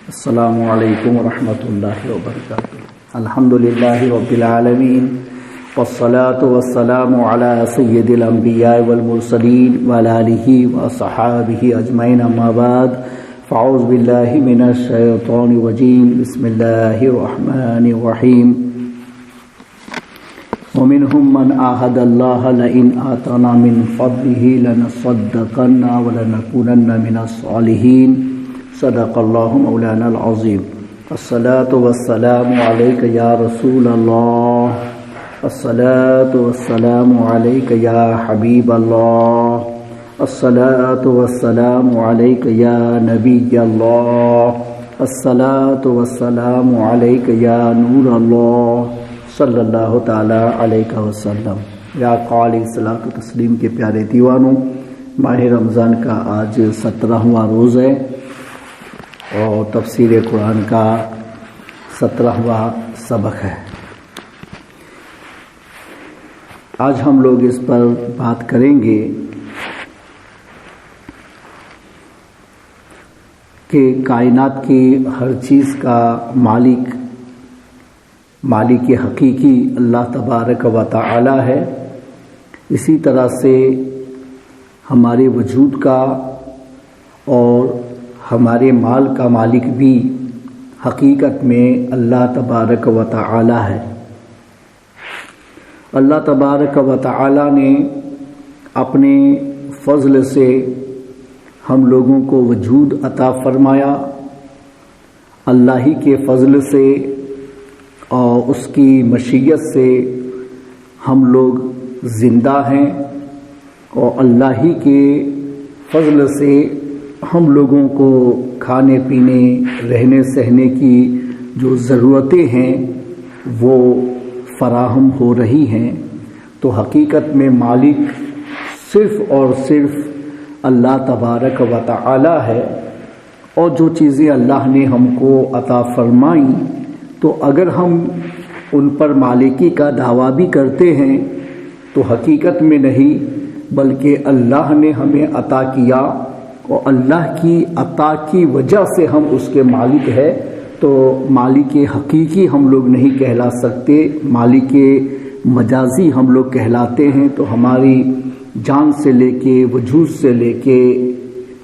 السلام علیکم ورحمۃ اللہ وبرکاتہ۔ الحمدللہ رب العالمین والصلاة والسلام علی سید الانبیاء والمرسلین وعلی آلہ وصحابہ اجمعین، اما بعد فاعوذ باللہ من الشیطان الرجیم، بسم اللہ الرحمن الرحیم۔ ومنهم من عاهد الله لئن آتانا من فضله لنصدقن ولنكونن من الصالحین، صدق اللہ مولانا العظیم۔ الصلاة والسلام علیک یا رسول اللہ، الصلاة والسلام علیک یا حبیب اللہ، الصلاة والسلام علیک یا نبی اللہ، الصلاة والسلام علیک یا نور اللہ، صلی اللہ تعالی علیہ وسلم۔ یا قالی صلاۃ و تسلیم کے پیارے دیوانوں، ماہ رمضان کا آج 17واں روز ہے اور تفسیر قرآن کا 17واں سبق ہے۔ آج ہم لوگ اس پر بات کریں گے کہ کائنات کی ہر چیز کا مالک حقیقی اللہ تبارک و تعالی ہے، اسی طرح سے ہمارے وجود کا اور ہمارے مال کا مالک بھی حقیقت میں اللہ تبارک و تعالی ہے۔ اللہ تبارک و تعالی نے اپنے فضل سے ہم لوگوں کو وجود عطا فرمایا۔ اللہ ہی کے فضل سے اور اس کی مشیت سے ہم لوگ زندہ ہیں، اور اللہ ہی کے فضل سے ہم لوگوں کو کھانے پینے رہنے سہنے کی جو ضرورتیں ہیں وہ فراہم ہو رہی ہیں۔ تو حقیقت میں مالک صرف اور صرف اللہ تبارک و تعالی ہے، اور جو چیزیں اللہ نے ہم کو عطا فرمائیں تو اگر ہم ان پر مالکی کا دعویٰ بھی کرتے ہیں تو حقیقت میں نہیں، بلکہ اللہ نے ہمیں عطا کیا، اور اللہ کی عطا کی وجہ سے ہم اس کے مالک ہے۔ تو مالک حقیقی ہم لوگ نہیں کہلا سکتے، مالک مجازی ہم لوگ کہلاتے ہیں۔ تو ہماری جان سے لے کے وجود سے لے کے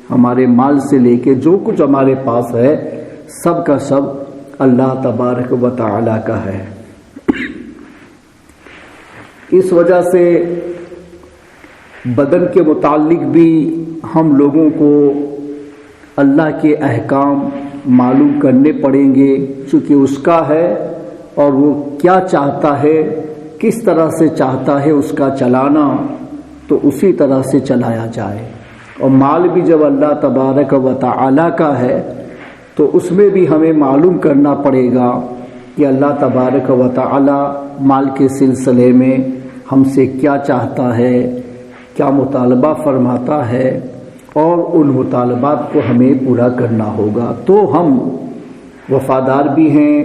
ہمارے مال سے لے کے جو کچھ ہمارے پاس ہے سب کا سب اللہ تبارک و تعالی کا ہے۔ اس وجہ سے بدن کے متعلق بھی ہم لوگوں کو اللہ کے احکام معلوم کرنے پڑیں گے، چونکہ اس کا ہے اور وہ کیا چاہتا ہے، کس طرح سے چاہتا ہے اس کا چلانا، تو اسی طرح سے چلایا جائے۔ اور مال بھی جب اللہ تبارک و تعالی کا ہے تو اس میں بھی ہمیں معلوم کرنا پڑے گا کہ اللہ تبارک و تعالی مال کے سلسلے میں ہم سے کیا چاہتا ہے، کیا مطالبہ فرماتا ہے، اور ان مطالبات کو ہمیں پورا کرنا ہوگا تو ہم وفادار بھی ہیں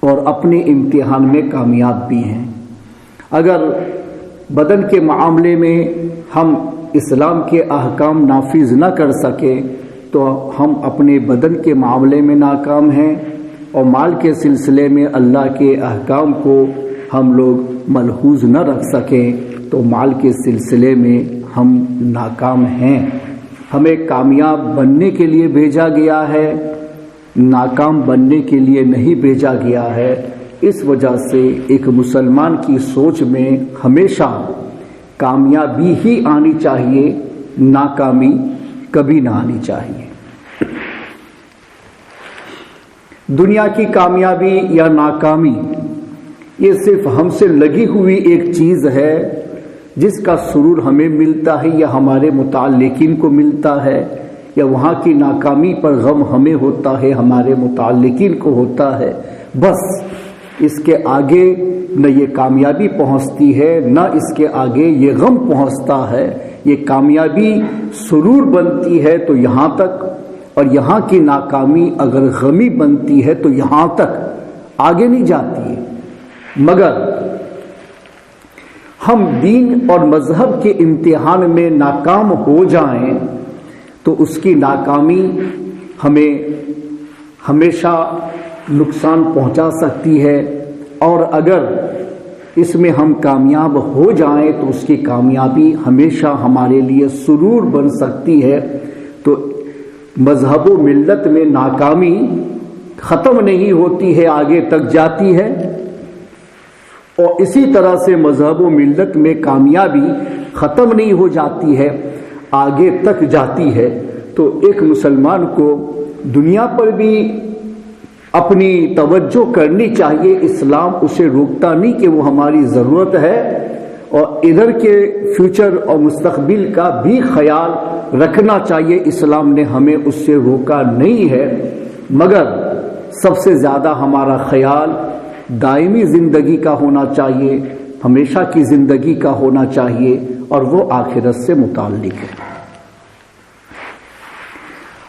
اور اپنے امتحان میں کامیاب بھی ہیں۔ اگر بدن کے معاملے میں ہم اسلام کے احکام نافذ نہ کر سکے تو ہم اپنے بدن کے معاملے میں ناکام ہیں، اور مال کے سلسلے میں اللہ کے احکام کو ہم لوگ ملحوظ نہ رکھ سکیں تو مال کے سلسلے میں ہم ناکام ہیں۔ ہمیں کامیاب بننے کے لیے بھیجا گیا ہے، ناکام بننے کے لیے نہیں بھیجا گیا ہے۔ اس وجہ سے ایک مسلمان کی سوچ میں ہمیشہ کامیابی ہی آنی چاہیے، ناکامی کبھی نہ آنی چاہیے۔ دنیا کی کامیابی یا ناکامی یہ صرف ہم سے لگی ہوئی ایک چیز ہے، جس کا سرور ہمیں ملتا ہے یا ہمارے متعلقین کو ملتا ہے، یا وہاں کی ناکامی پر غم ہمیں ہوتا ہے، ہمارے متعلقین کو ہوتا ہے۔ بس اس کے آگے نہ یہ کامیابی پہنچتی ہے، نہ اس کے آگے یہ غم پہنچتا ہے۔ یہ کامیابی سرور بنتی ہے تو یہاں تک، اور یہاں کی ناکامی اگر غمی بنتی ہے تو یہاں تک، آگے نہیں جاتی ہے۔ مگر ہم دین اور مذہب کے امتحان میں ناکام ہو جائیں تو اس کی ناکامی ہمیں ہمیشہ نقصان پہنچا سکتی ہے، اور اگر اس میں ہم کامیاب ہو جائیں تو اس کی کامیابی ہمیشہ ہمارے لیے سرور بن سکتی ہے۔ تو مذہب و ملت میں ناکامی ختم نہیں ہوتی ہے، آگے تک جاتی ہے، اور اسی طرح سے مذہب و ملت میں کامیابی ختم نہیں ہو جاتی ہے، آگے تک جاتی ہے۔ تو ایک مسلمان کو دنیا پر بھی اپنی توجہ کرنی چاہیے، اسلام اسے روکتا نہیں کہ وہ ہماری ضرورت ہے، اور ادھر کے فیوچر اور مستقبل کا بھی خیال رکھنا چاہیے، اسلام نے ہمیں اس سے روکا نہیں ہے، مگر سب سے زیادہ ہمارا خیال دائمی زندگی کا ہونا چاہیے، ہمیشہ کی زندگی کا ہونا چاہیے، اور وہ آخرت سے متعلق ہے۔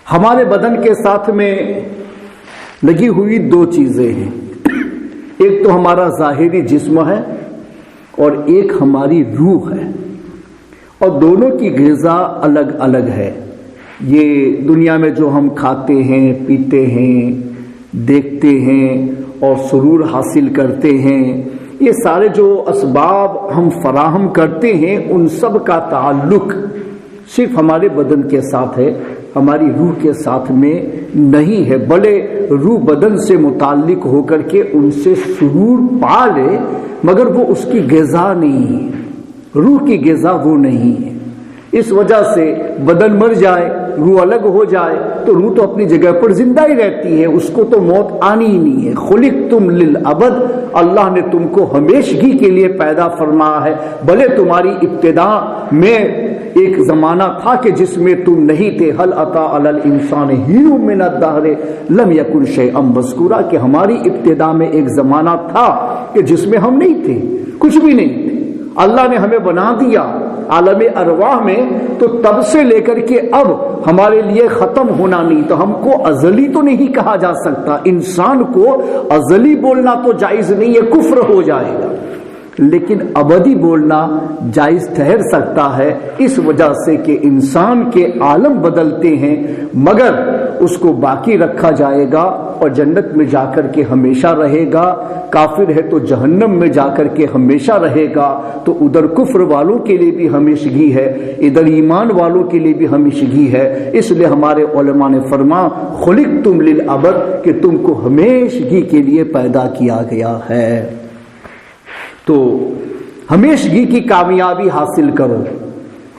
ہمارے بدن کے ساتھ میں لگی ہوئی دو چیزیں ہیں، ایک تو ہمارا ظاہری جسم ہے اور ایک ہماری روح ہے، اور دونوں کی غذا الگ الگ ہے۔ یہ دنیا میں جو ہم کھاتے ہیں، پیتے ہیں، دیکھتے ہیں اور سرور حاصل کرتے ہیں، یہ سارے جو اسباب ہم فراہم کرتے ہیں، ان سب کا تعلق صرف ہمارے بدن کے ساتھ ہے، ہماری روح کے ساتھ میں نہیں ہے۔ بھلے روح بدن سے متعلق ہو کر کے ان سے سرور پا لے، مگر وہ اس کی غذا نہیں ہے، روح کی غذا وہ نہیں ہے۔ اس وجہ سے بدن مر جائے، روح الگ ہو جائے تو روح تو اپنی جگہ پر زندہ ہی رہتی ہے، اس کو تو موت آنی ہی نہیں ہے۔ خلقتم للابد، اللہ نے تم کو ہمیشگی کے لیے پیدا فرمایا ہے، بھلے تمہاری ابتدا میں ایک زمانہ تھا کہ جس میں تم نہیں تھے، هل اتی علی الانسان حین من الدہر لم یکن شیئا مذکورا، کہ ہماری ابتدا میں ایک زمانہ تھا کہ جس میں ہم نہیں تھے، کچھ بھی نہیں تھے، اللہ نے ہمیں بنا دیا عالم ارواح میں، تو تب سے لے کر کے اب ہمارے لیے ختم ہونا نہیں، تو ہم کو ازلی تو نہیں کہا جا سکتا، انسان کو ازلی بولنا تو جائز نہیں ہے، کفر ہو جائے گا، لیکن ابدی بولنا جائز ٹھہر سکتا ہے، اس وجہ سے کہ انسان کے عالم بدلتے ہیں، مگر اس کو باقی رکھا جائے گا اور جنت میں جا کر کے ہمیشہ رہے گا، کافر ہے تو جہنم میں جا کر کے ہمیشہ رہے گا، تو ادھر کفر والوں کے لیے بھی ہمیشگی ہے، ادھر ایمان والوں کے لیے بھی ہمیشگی ہے۔ اس لیے ہمارے علماء نے فرمایا خلقتم للابد، کہ تم کو ہمیشگی کے لیے پیدا کیا گیا ہے۔ تو ہمیشگی کی کامیابی حاصل کرو،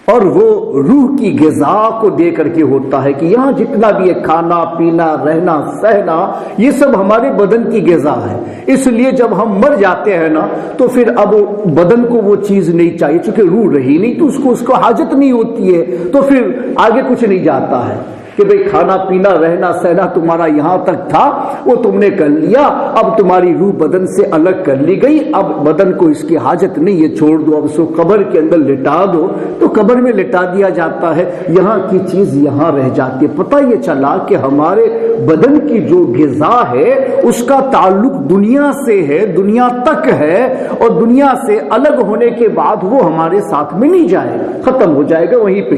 اور وہ روح کی غذا کو دے کر کے ہوتا ہے کہ یہاں جتنا بھی ہے کھانا پینا رہنا سہنا، یہ سب ہمارے بدن کی غذا ہے۔ اس لیے جب ہم مر جاتے ہیں نا تو پھر اب بدن کو وہ چیز نہیں چاہیے، چونکہ روح رہی نہیں تو اس کو حاجت نہیں ہوتی ہے، تو پھر آگے کچھ نہیں جاتا ہے کہ بھئی کھانا پینا رہنا سہنا تمہارا یہاں تک تھا، وہ تم نے کر لیا، اب تمہاری روح بدن سے الگ کر لی گئی، اب بدن کو اس کی حاجت نہیں ہے، چھوڑ دو، اب اس کو قبر کے اندر لٹا دو، تو قبر میں لٹا دیا جاتا ہے، یہاں کی چیز یہاں رہ جاتی ہے۔ پتہ یہ چلا کہ ہمارے بدن کی جو غذا ہے اس کا تعلق دنیا سے ہے، دنیا تک ہے، اور دنیا سے الگ ہونے کے بعد وہ ہمارے ساتھ میں نہیں جائے گا، ختم ہو جائے گا وہیں پہ۔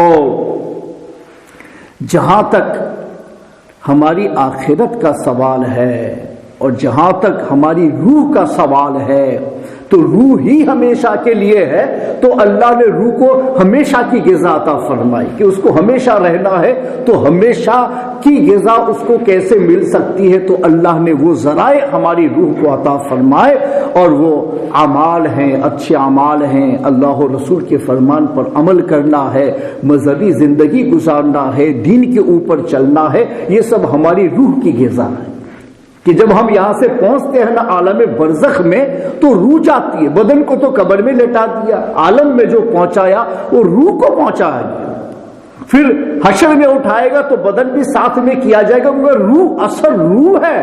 اور جہاں تک ہماری آخرت کا سوال ہے اور جہاں تک ہماری روح کا سوال ہے، تو روح ہی ہمیشہ کے لیے ہے، تو اللہ نے روح کو ہمیشہ کی غذا عطا فرمائی کہ اس کو ہمیشہ رہنا ہے، تو ہمیشہ کی غذا اس کو کیسے مل سکتی ہے؟ تو اللہ نے وہ ذرائع ہماری روح کو عطا فرمائے، اور وہ اعمال ہیں، اچھے اعمال ہیں، اللہ و رسول کے فرمان پر عمل کرنا ہے، مذہبی زندگی گزارنا ہے، دین کے اوپر چلنا ہے، یہ سب ہماری روح کی غذا ہے کہ جب ہم یہاں سے پہنچتے ہیں نا عالم برزخ میں تو روح جاتی ہے، بدن کو تو قبر میں لٹا دیا، عالم میں جو پہنچایا وہ روح کو پہنچایا گیا، پھر حشر میں اٹھائے گا تو بدن بھی ساتھ میں کیا جائے گا، مگر روح اصل روح ہے،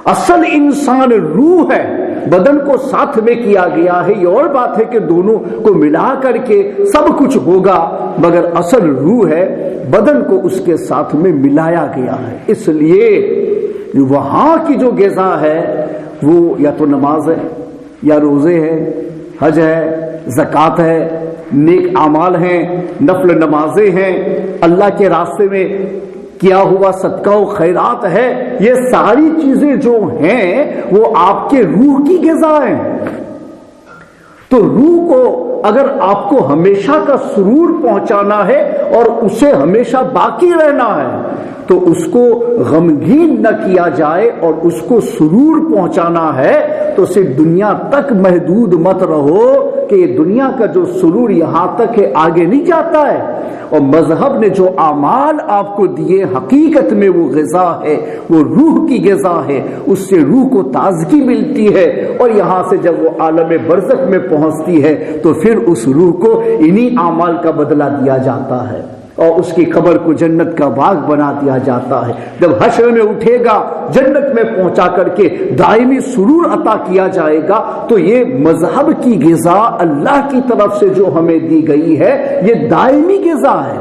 اصل انسان روح ہے، بدن کو ساتھ میں کیا گیا ہے۔ یہ اور بات ہے کہ دونوں کو ملا کر کے سب کچھ ہوگا، مگر اصل روح ہے، بدن کو اس کے ساتھ میں ملایا گیا ہے۔ اس لیے وہاں کی جو غذا ہے وہ یا تو نماز ہے، یا روزے ہیں، حج ہے، زکوٰۃ ہے، نیک اعمال ہیں، نفل نمازیں ہیں، اللہ کے راستے میں کیا ہوا صدقہ و خیرات ہے، یہ ساری چیزیں جو ہیں وہ آپ کے روح کی غذا ہیں۔ تو روح کو اگر آپ کو ہمیشہ کا سرور پہنچانا ہے اور اسے ہمیشہ باقی رہنا ہے تو اس کو غمگین نہ کیا جائے اور اس کو سرور پہنچانا ہے تو صرف دنیا تک محدود مت رہو کہ یہ دنیا کا جو سرور یہاں تک ہے، آگے نہیں جاتا ہے۔ اور مذہب نے جو اعمال آپ کو دیے حقیقت میں وہ غذا ہے، وہ روح کی غذا ہے، اس سے روح کو تازگی ملتی ہے، اور یہاں سے جب وہ عالم برزخ میں پہنچتی ہے تو پھر اس روح کو انہی اعمال کا بدلہ دیا جاتا ہے اور اس کی قبر کو جنت کا باغ بنا دیا جاتا ہے۔ جب حشر میں اٹھے گا، جنت میں پہنچا کر کے دائمی سرور عطا کیا جائے گا۔ تو یہ مذہب کی غذا اللہ کی طرف سے جو ہمیں دی گئی ہے یہ دائمی غذا ہے،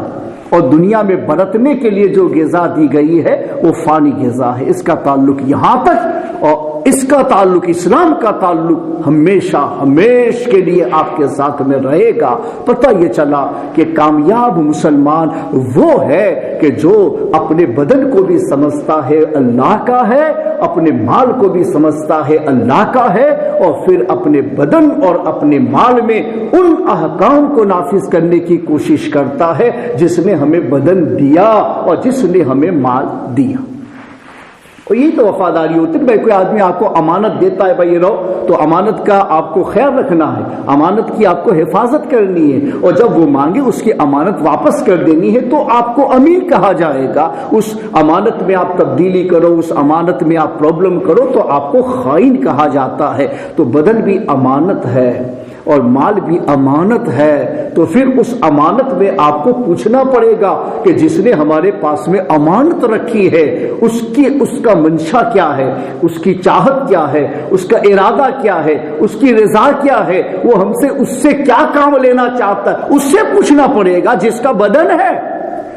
اور دنیا میں برتنے کے لیے جو غذا دی گئی ہے وہ فانی غذا ہے۔ اس کا تعلق یہاں تک، اور اس کا تعلق اسلام کا تعلق ہمیشہ ہمیش کے لیے آپ کے ساتھ میں رہے گا۔ پتہ یہ چلا کہ کامیاب مسلمان وہ ہے کہ جو اپنے بدن کو بھی سمجھتا ہے اللہ کا ہے، اپنے مال کو بھی سمجھتا ہے اللہ کا ہے، اور پھر اپنے بدن اور اپنے مال میں ان احکام کو نافذ کرنے کی کوشش کرتا ہے جس نے ہمیں بدن دیا اور جس نے ہمیں مال دیا۔ اور یہی تو وفاداری ہوتی ہے۔ بھائی کوئی آدمی آپ کو امانت دیتا ہے، بھائی یہ رہو، تو امانت کا آپ کو خیال رکھنا ہے، امانت کی آپ کو حفاظت کرنی ہے، اور جب وہ مانگے اس کی امانت واپس کر دینی ہے تو آپ کو امین کہا جائے گا۔ اس امانت میں آپ تبدیلی کرو، اس امانت میں آپ پرابلم کرو تو آپ کو خائن کہا جاتا ہے۔ تو بدن بھی امانت ہے اور مال بھی امانت ہے، تو پھر اس امانت میں آپ کو پوچھنا پڑے گا کہ جس نے ہمارے پاس میں امانت رکھی ہے اس کا منشا کیا ہے، اس کی چاہت کیا ہے، اس کا ارادہ کیا ہے، اس کی رضا کیا ہے، وہ ہم سے اس سے کیا کام لینا چاہتا ہے، اس سے پوچھنا پڑے گا جس کا بدن ہے،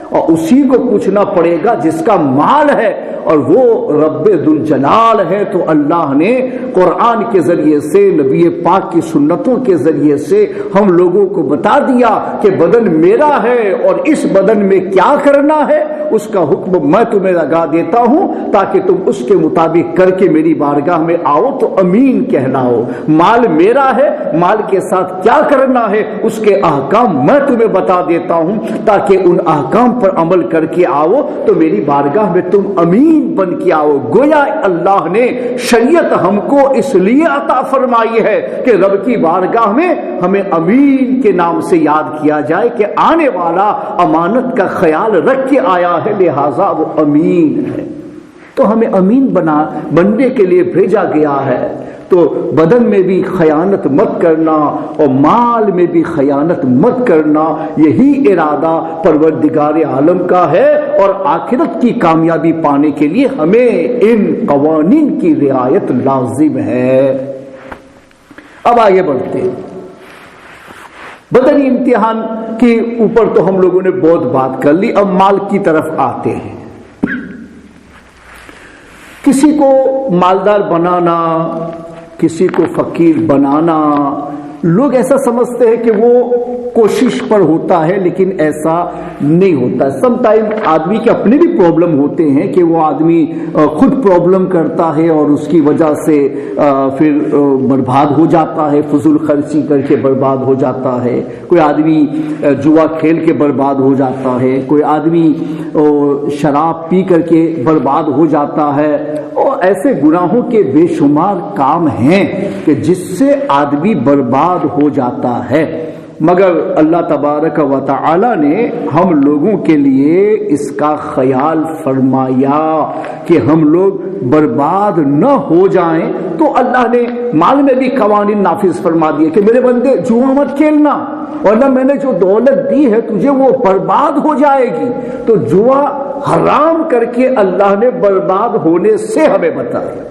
اور اسی کو پوچھنا پڑے گا جس کا مال ہے، اور وہ رب ذوالجلال ہے۔ تو اللہ نے قرآن کے ذریعے سے، نبی پاک کی سنتوں کے ذریعے سے ہم لوگوں کو بتا دیا کہ بدن میرا ہے اور اس بدن میں کیا کرنا ہے اس کا حکم میں تمہیں لگا دیتا ہوں تاکہ تم اس کے مطابق کر کے میری بارگاہ میں آؤ تو امین کہلاؤ۔ مال میرا ہے، مال کے ساتھ کیا کرنا ہے اس کے احکام میں تمہیں بتا دیتا ہوں تاکہ ان احکام پر عمل کر کے آؤ تو میری بارگاہ میں تم امین بن کے آؤ۔ گویا اللہ نے شریعت ہم کو اس لیے عطا فرمائی ہے کہ رب کی بارگاہ میں ہمیں امین کے نام سے یاد کیا جائے کہ آنے والا امانت کا خیال رکھ کے آیا ہے، لہذا وہ امین ہے۔ تو ہمیں امین بننے کے لیے بھیجا گیا ہے۔ تو بدن میں بھی خیانت مت کرنا اور مال میں بھی خیانت مت کرنا، یہی ارادہ پروردگار عالم کا ہے، اور آخرت کی کامیابی پانے کے لیے ہمیں ان قوانین کی رعایت لازم ہے۔ اب آگے بڑھتے ہیں۔ بدنی امتحان کے اوپر تو ہم لوگوں نے بہت بات کر لی، اب مال کی طرف آتے ہیں۔ کسی کو مالدار بنانا، کسی کو فقیر بنانا، لوگ ایسا سمجھتے ہیں کہ وہ کوشش پر ہوتا ہے، لیکن ایسا نہیں ہوتا۔ سم ٹائم آدمی کے اپنے بھی پرابلم ہوتے ہیں کہ وہ آدمی خود پرابلم کرتا ہے اور اس کی وجہ سے پھر برباد ہو جاتا ہے، فضول خرچی کر کے برباد ہو جاتا ہے۔ کوئی آدمی جوا کھیل کے برباد ہو جاتا ہے، کوئی آدمی شراب پی کر کے برباد ہو جاتا ہے، اور ایسے گناہوں کے بے شمار کام ہیں کہ جس سے آدمی برباد ہو جاتا ہے۔ مگر اللہ تبارک و تعالی نے ہم لوگوں کے لیے اس کا خیال فرمایا کہ ہم لوگ برباد نہ ہو جائیں، تو اللہ نے مال میں بھی قوانین نافذ فرما دیے کہ میرے بندے جوا مت کھیلنا، ورنہ میں نے جو دولت دی ہے تجھے وہ برباد ہو جائے گی۔ تو جوا حرام کر کے اللہ نے برباد ہونے سے ہمیں بتایا۔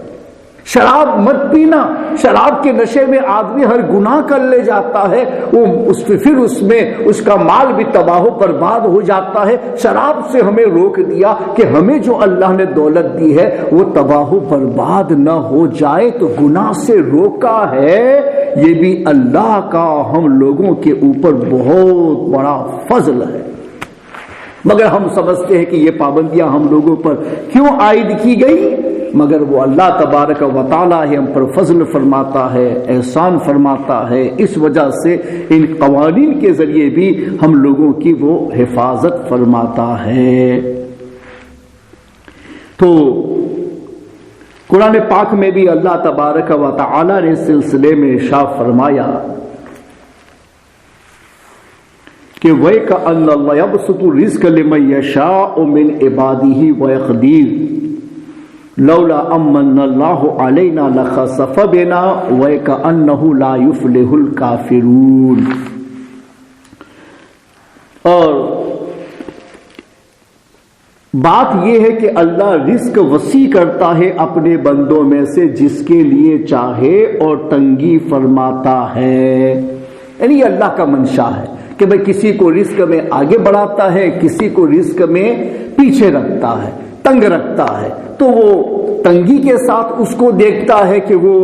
شراب مت پینا، شراب کے نشے میں آدمی ہر گناہ کر لے جاتا ہے، وہ پھر اس میں اس کا مال بھی تباہ و برباد ہو جاتا ہے۔ شراب سے ہمیں روک دیا کہ ہمیں جو اللہ نے دولت دی ہے وہ تباہ و برباد نہ ہو جائے، تو گناہ سے روکا ہے۔ یہ بھی اللہ کا ہم لوگوں کے اوپر بہت بڑا فضل ہے۔ مگر ہم سمجھتے ہیں کہ یہ پابندیاں ہم لوگوں پر کیوں عائد کی گئی، مگر وہ اللہ تبارک و تعالی ہے ہم پر فضل فرماتا ہے، احسان فرماتا ہے، اس وجہ سے ان قوانین کے ذریعے بھی ہم لوگوں کی وہ حفاظت فرماتا ہے۔ تو قرآن پاک میں بھی اللہ تبارک و تعالی نے سلسلے میں ارشاد فرمایا کہ وَيْكَأَنَّ اللَّهَ يَبْسُطُ الرِّزْقَ لِمَن يَشَاءُ مِنْ عِبَادِهِ وَيَقْدِرُ لَوْلَا أَمَّنَّ اللَّهُ عَلَيْنَا لَخَسَفَ بِنَا وَيْكَأَنَّهُ لَا يُفْلِحُ الْكَافِرُونَ۔ اور بات یہ ہے کہ اللہ رزق وسیع کرتا ہے اپنے بندوں میں سے جس کے لیے چاہے اور تنگی فرماتا ہے، یعنی یہ اللہ کا منشا ہے کہ بھئی کسی کو رزق میں آگے بڑھاتا ہے، کسی کو رزق میں پیچھے رکھتا ہے، تنگ رکھتا ہے، تو وہ تنگی کے ساتھ اس کو دیکھتا ہے کہ وہ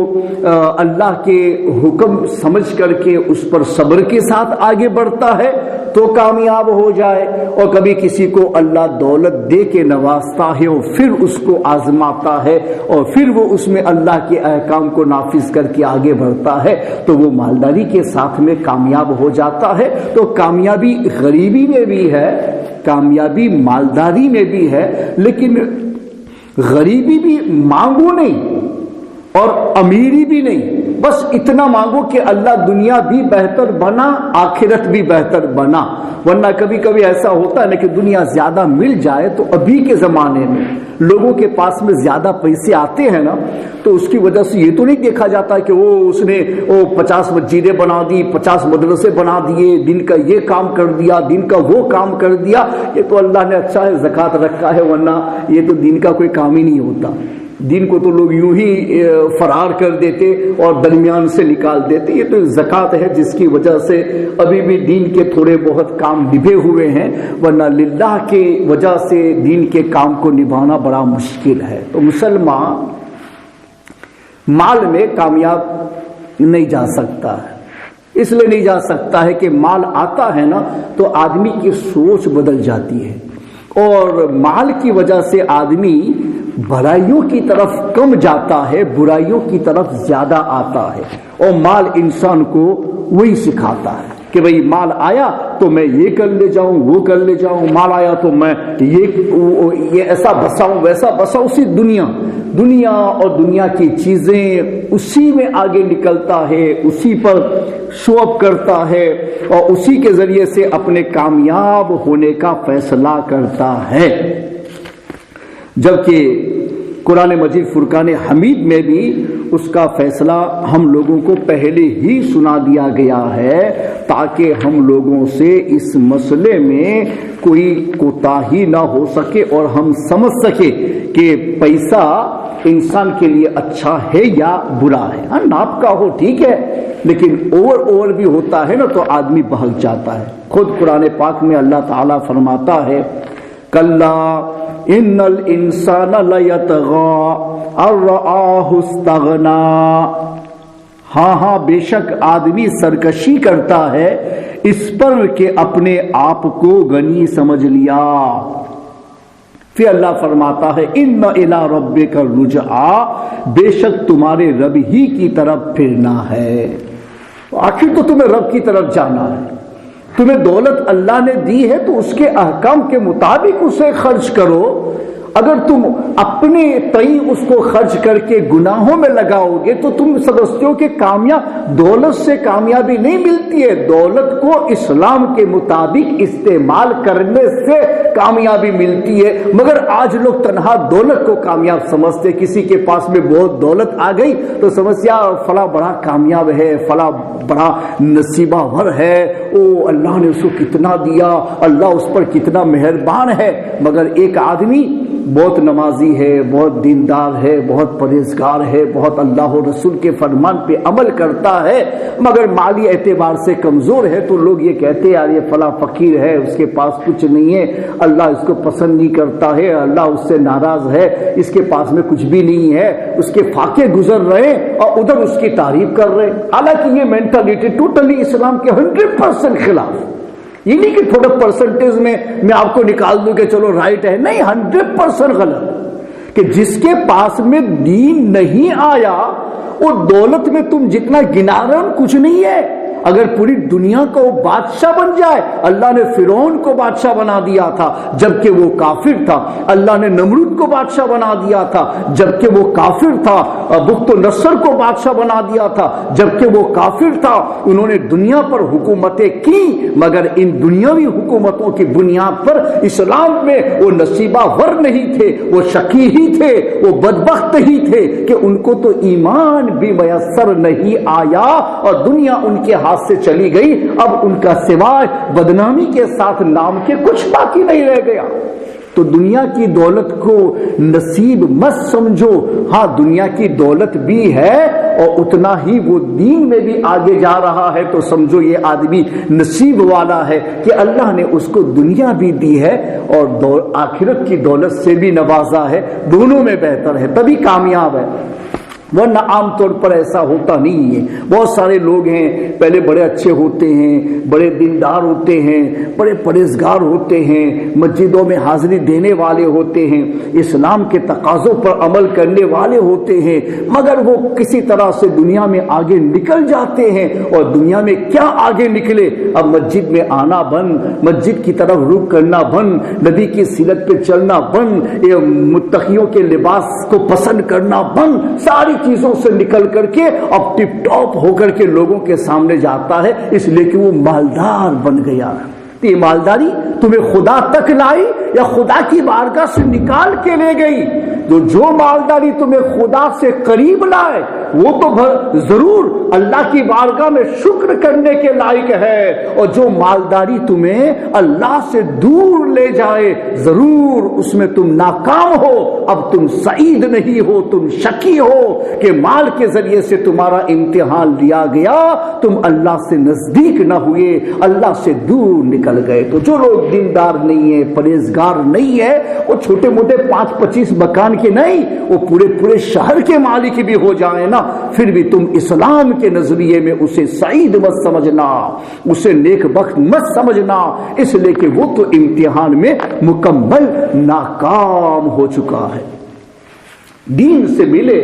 اللہ کے حکم سمجھ کر کے اس پر صبر کے ساتھ آگے بڑھتا ہے تو کامیاب ہو جائے، اور کبھی کسی کو اللہ دولت دے کے نوازتا ہے اور پھر اس کو آزماتا ہے اور پھر وہ اس میں اللہ کے احکام کو نافذ کر کے آگے بڑھتا ہے تو وہ مالداری کے ساتھ میں کامیاب ہو جاتا ہے۔ تو کامیابی غریبی میں بھی ہے، کامیابی مالداری میں بھی ہے، لیکن غریبی بھی مانگو نہیں اور امیری بھی نہیں، بس اتنا مانگو کہ اللہ دنیا بھی بہتر بنا، آخرت بھی بہتر بنا۔ ورنہ کبھی کبھی ایسا ہوتا ہے نا کہ دنیا زیادہ مل جائے تو ابھی کے زمانے میں لوگوں کے پاس میں زیادہ پیسے آتے ہیں نا تو اس کی وجہ سے یہ تو نہیں دیکھا جاتا کہ اس نے 50 مسجدیں بنا دی، 50 مدرسے بنا دیے، دن کا یہ کام کر دیا، دن کا وہ کام کر دیا، یہ تو اللہ نے اچھا ہے زکوٰۃ رکھا ہے، ورنہ یہ تو دن کا کوئی کام ہی نہیں ہوتا۔ دین کو تو لوگ یوں ہی فرار کر دیتے اور درمیان سے نکال دیتے۔ یہ تو زکوٰۃ ہے جس کی وجہ سے ابھی بھی دین کے تھوڑے بہت کام نبھے ہوئے ہیں، ورنہ للہ کی وجہ سے دین کے کام کو نبھانا بڑا مشکل ہے۔ تو مسلمان مال میں کامیاب نہیں جا سکتا ہے، اس لیے نہیں جا سکتا ہے کہ مال آتا ہے نا تو آدمی کی سوچ بدل جاتی ہے، اور مال کی وجہ سے آدمی بھلائیوں کی طرف کم جاتا ہے، برائیوں کی طرف زیادہ آتا ہے، اور مال انسان کو وہی سکھاتا ہے کہ بھئی مال آیا تو میں یہ کر لے جاؤں، وہ کر لے جاؤں، مال آیا تو میں یہ ایسا بساؤں ویسا بساؤں، اسی دنیا اور دنیا کی چیزیں اسی میں آگے نکلتا ہے، اسی پر شو اپ کرتا ہے اور اسی کے ذریعے سے اپنے کامیاب ہونے کا فیصلہ کرتا ہے۔ جبکہ قرآن مجید فرقان حمید میں بھی اس کا فیصلہ ہم لوگوں کو پہلے ہی سنا دیا گیا ہے تاکہ ہم لوگوں سے اس مسئلے میں کوئی کوتاہی نہ ہو سکے اور ہم سمجھ سکے کہ پیسہ انسان کے لیے اچھا ہے یا برا ہے۔ ہاں ناپ کا ہو ٹھیک ہے، لیکن اوور بھی ہوتا ہے نا تو آدمی بہک جاتا ہے۔ خود قرآن پاک میں اللہ تعالیٰ فرماتا ہے کلا ان الانسان لیطغی ان رآہ استغنی، ہاں بے شک آدمی سرکشی کرتا ہے اس پر کہ اپنے آپ کو غنی سمجھ لیا۔ پھر اللہ فرماتا ہے ان الی ربک الرجعی، بے شک تمہارے رب ہی کی طرف پھرنا ہے۔ آخر تو تمہیں رب کی طرف جانا ہے، تمہیں دولت اللہ نے دی ہے تو اس کے احکام کے مطابق اسے خرچ کرو۔ اگر تم اپنے تئیں اس کو خرچ کر کے گناہوں میں لگاؤ گے تو تم سمجھتے ہو کہ دولت سے کامیابی نہیں ملتی ہے، دولت کو اسلام کے مطابق استعمال کرنے سے کامیابی ملتی ہے۔ مگر آج لوگ تنہا دولت کو کامیاب سمجھتے، کسی کے پاس میں بہت دولت آ گئی تو سمجھیا فلاں بڑا کامیاب ہے، فلاں بڑا نصیبہ ور ہے، اللہ نے اس کو کتنا دیا، اللہ اس پر کتنا مہربان ہے۔ مگر ایک آدمی بہت نمازی ہے، بہت دیندار ہے، بہت پرہیزگار ہے، بہت اللہ و رسول کے فرمان پہ عمل کرتا ہے، مگر مالی اعتبار سے کمزور ہے تو لوگ یہ کہتے ہیں یار یہ فلاں فقیر ہے، اس کے پاس کچھ نہیں ہے، اللہ اس کو پسند نہیں کرتا ہے، اللہ اس سے ناراض ہے، اس کے پاس میں کچھ بھی نہیں ہے، اس کے فاقے گزر رہے اور ادھر اس کی تعریف کر رہے۔ حالانکہ یہ مینٹلٹی ٹوٹلی اسلام کے 100% خلاف، یہ نہیں کہ تھوڑا پرسنٹیج میں آپ کو نکال دوں کہ چلو رائٹ ہے، نہیں، 100% غلط، کہ جس کے پاس میں دین نہیں آیا وہ دولت میں تم جتنا گنا رہے ہو کچھ نہیں ہے۔ اگر پوری دنیا کا وہ بادشاہ بن جائے، اللہ نے فرعون کو بادشاہ بنا دیا تھا جبکہ وہ کافر تھا، اللہ نے نمرود کو بادشاہ بنا دیا تھا جبکہ وہ کافر تھا، بخت نصر کو بادشاہ بنا دیا تھا جبکہ وہ کافر تھا، انہوں نے دنیا پر حکومتیں کی، مگر ان دنیاوی حکومتوں کی بنیاد پر اسلام میں وہ نصیبہ ور نہیں تھے، وہ شقی ہی تھے، وہ بدبخت ہی تھے کہ ان کو تو ایمان بھی میسر نہیں آیا اور دنیا ان کے ہاتھ سے چلی گئی، اب ان کا سوائے بدنامی کے ساتھ نام کے کچھ باقی نہیں رہ گیا۔ تو دنیا کی دولت کو نصیب مت سمجھو، ہاں دنیا کی دولت بھی ہے اور اتنا ہی وہ دین میں بھی آگے جا رہا ہے، تو سمجھو یہ آدمی نصیب والا ہے کہ اللہ نے اس کو دنیا بھی دی ہے اور آخرت کی دولت سے بھی نوازا ہے، دونوں میں بہتر ہے، تبھی کامیاب ہے، ورنہ عام طور پر ایسا ہوتا نہیں ہے۔ بہت سارے لوگ ہیں پہلے بڑے اچھے ہوتے ہیں، بڑے دیندار ہوتے ہیں، بڑے پرہیزگار ہوتے ہیں، مسجدوں میں حاضری دینے والے ہوتے ہیں، اسلام کے تقاضوں پر عمل کرنے والے ہوتے ہیں، مگر وہ کسی طرح سے دنیا میں آگے نکل جاتے ہیں، اور دنیا میں کیا آگے نکلے، اب مسجد میں آنا بند، مسجد کی طرف رخ کرنا بند، نبی کی سیرت پہ چلنا بند، متقیوں کے لباس کو پسند کرنا بند، ساری چیزوں سے نکل کر کے اب ٹپ ٹاپ ہو کر کے لوگوں کے سامنے جاتا ہے، اس لیے کہ وہ مالدار بن گیا۔ یہ مالداری تمہیں خدا تک لائی یا خدا کی بارگاہ سے نکال کے لے گئی؟ جو مالداری تمہیں خدا سے قریب لائے وہ تو ضرور اللہ کی بارگاہ میں شکر کرنے کے لائق ہے، اور جو مالداری تمہیں اللہ سے دور لے جائے ضرور اس میں تم ناکام ہو، اب تم سعید نہیں ہو، تم شقی ہو کہ مال کے ذریعے سے تمہارا امتحان لیا گیا، تم اللہ سے نزدیک نہ ہوئے، اللہ سے دور نکل گئے۔ تو جو لوگ دیندار نہیں ہیں، پرہیزگار نہیں ہے، وہ چھوٹے موٹے 5-25 مکان کے نہیں، وہ پورے شہر کے مالک بھی ہو جائیں نا، پھر بھی تم اسلام کے نظریے میں اسے سعید مت سمجھنا، اسے نیک بخت مت سمجھنا، اس لیے کہ وہ تو امتحان میں مکمل ناکام ہو چکا ہے۔ دین سے ملے،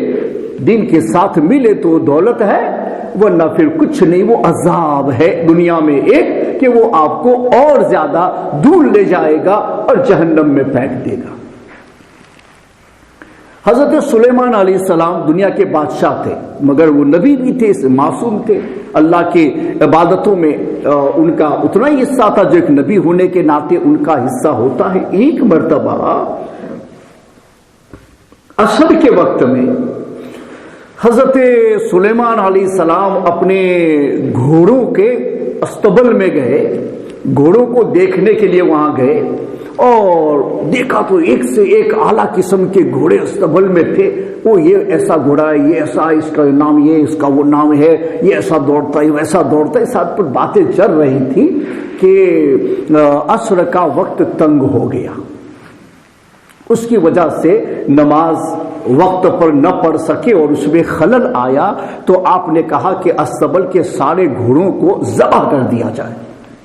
دین کے ساتھ ملے تو دولت ہے، ورنہ پھر کچھ نہیں، وہ عذاب ہے دنیا میں ایک کہ وہ آپ کو اور زیادہ دور لے جائے گا اور جہنم میں پھینک دے گا۔ حضرت سلیمان علیہ السلام دنیا کے بادشاہ تھے، مگر وہ نبی بھی تھے، معصوم تھے، اللہ کی عبادتوں میں ان کا اتنا ہی حصہ تھا جو ایک نبی ہونے کے ناطے ان کا حصہ ہوتا ہے۔ ایک مرتبہ عصر کے وقت میں حضرت سلیمان علیہ السلام اپنے گھوڑوں کے استبل میں گئے، گھوڑوں کو دیکھنے کے لیے وہاں گئے، اور دیکھا تو ایک سے ایک اعلیٰ قسم کے گھوڑے استبل میں تھے۔ وہ یہ ایسا گھوڑا ہے، یہ ایسا، اس کا نام یہ، اس کا وہ نام ہے، یہ ایسا دوڑتا ہے، ویسا دوڑتا ہے، ساتھ پر باتیں چل رہی تھی کہ عصر کا وقت تنگ ہو گیا، اس کی وجہ سے نماز وقت پر نہ پڑھ سکے اور اس میں خلل آیا، تو آپ نے کہا کہ استبل کے سارے گھوڑوں کو ذبح کر دیا جائے،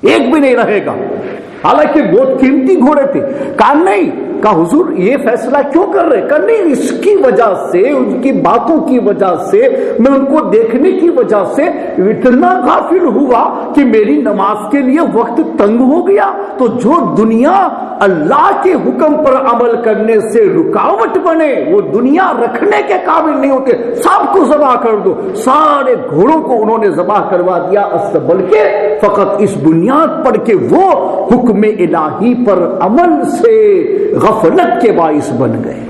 ایک بھی نہیں رہے گا، حالانکہ بہت قیمتی گھوڑے تھے۔ کہا نہیں، کہا حضور یہ فیصلہ کیوں کر رہے؟ کہا نہیں، اس کی وجہ سے، ان کی باتوں کی وجہ سے، میں ان کو دیکھنے کی وجہ سے اتنا غافل ہوا کہ میری نماز کے لیے وقت تنگ ہو گیا۔ تو جو دنیا اللہ کے حکم پر عمل کرنے سے رکاوٹ بنے، وہ دنیا رکھنے کے قابل نہیں ہوتے، سب کو ذبح کر دو۔ سارے گھوڑوں کو انہوں نے ذبح کروا دیا، بلکہ فقط اس بنیاد پر کہ وہ حکم الہی پر عمل سے غفلت کے باعث بن گئے۔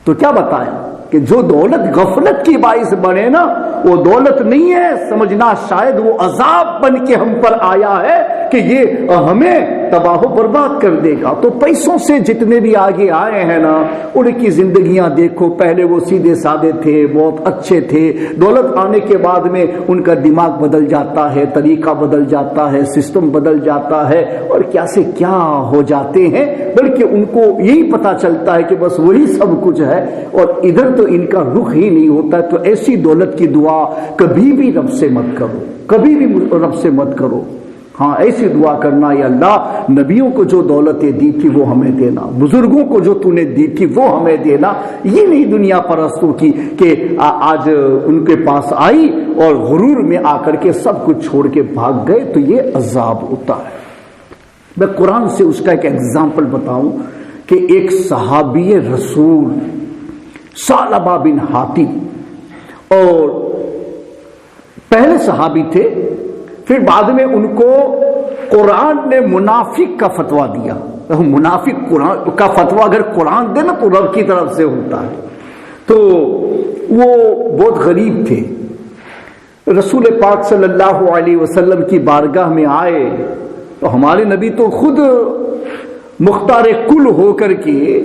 تو کیا بتایا کہ جو دولت غفلت کی باعث بنے نا، وہ دولت نہیں ہے، سمجھنا شاید وہ عذاب بن کے ہم پر آیا ہے کہ یہ ہمیں تباہ و برباد کر دے گا۔ تو پیسوں سے جتنے بھی آگے آئے ہیں نا، ان کی زندگیاں دیکھو، پہلے وہ سیدھے سادے تھے، بہت اچھے تھے، دولت آنے کے بعد میں ان کا دماغ بدل جاتا ہے، طریقہ بدل جاتا ہے، سسٹم بدل جاتا ہے، اور کیا سے کیا ہو جاتے ہیں، بلکہ ان کو یہی پتا چلتا ہے کہ بس وہی سب کچھ ہے، اور ادھر تو ان کا رخ ہی نہیں ہوتا۔ تو ایسی دولت کی دعا کبھی بھی رب سے مت کرو، کبھی بھی رب سے مت کرو۔ ہاں ایسی دعا کرنا، یا اللہ نبیوں کو جو دولتیں دی تھی وہ ہمیں دینا، بزرگوں کو جو تو نے دی تھی وہ ہمیں دینا۔ یہ نہیں دنیا پرستوں کی کہ آج ان کے پاس آئی اور غرور میں آ کر کے سب کچھ چھوڑ کے بھاگ گئے، تو یہ عذاب ہوتا ہے۔ میں قرآن سے اس کا ایک ایگزامپل بتاؤں کہ ایک صحابی رسول ثعلبہ بن حاتب، اور پہلے صحابی تھے، پھر بعد میں ان کو قرآن نے منافق کا فتویٰ دیا۔ منافق قرآن کا فتویٰ اگر قرآن دے نا تو رب کی طرف سے ہوتا ہے۔ تو وہ بہت غریب تھے، رسول پاک صلی اللہ علیہ وسلم کی بارگاہ میں آئے تو ہمارے نبی تو خود مختار کل ہو کر کے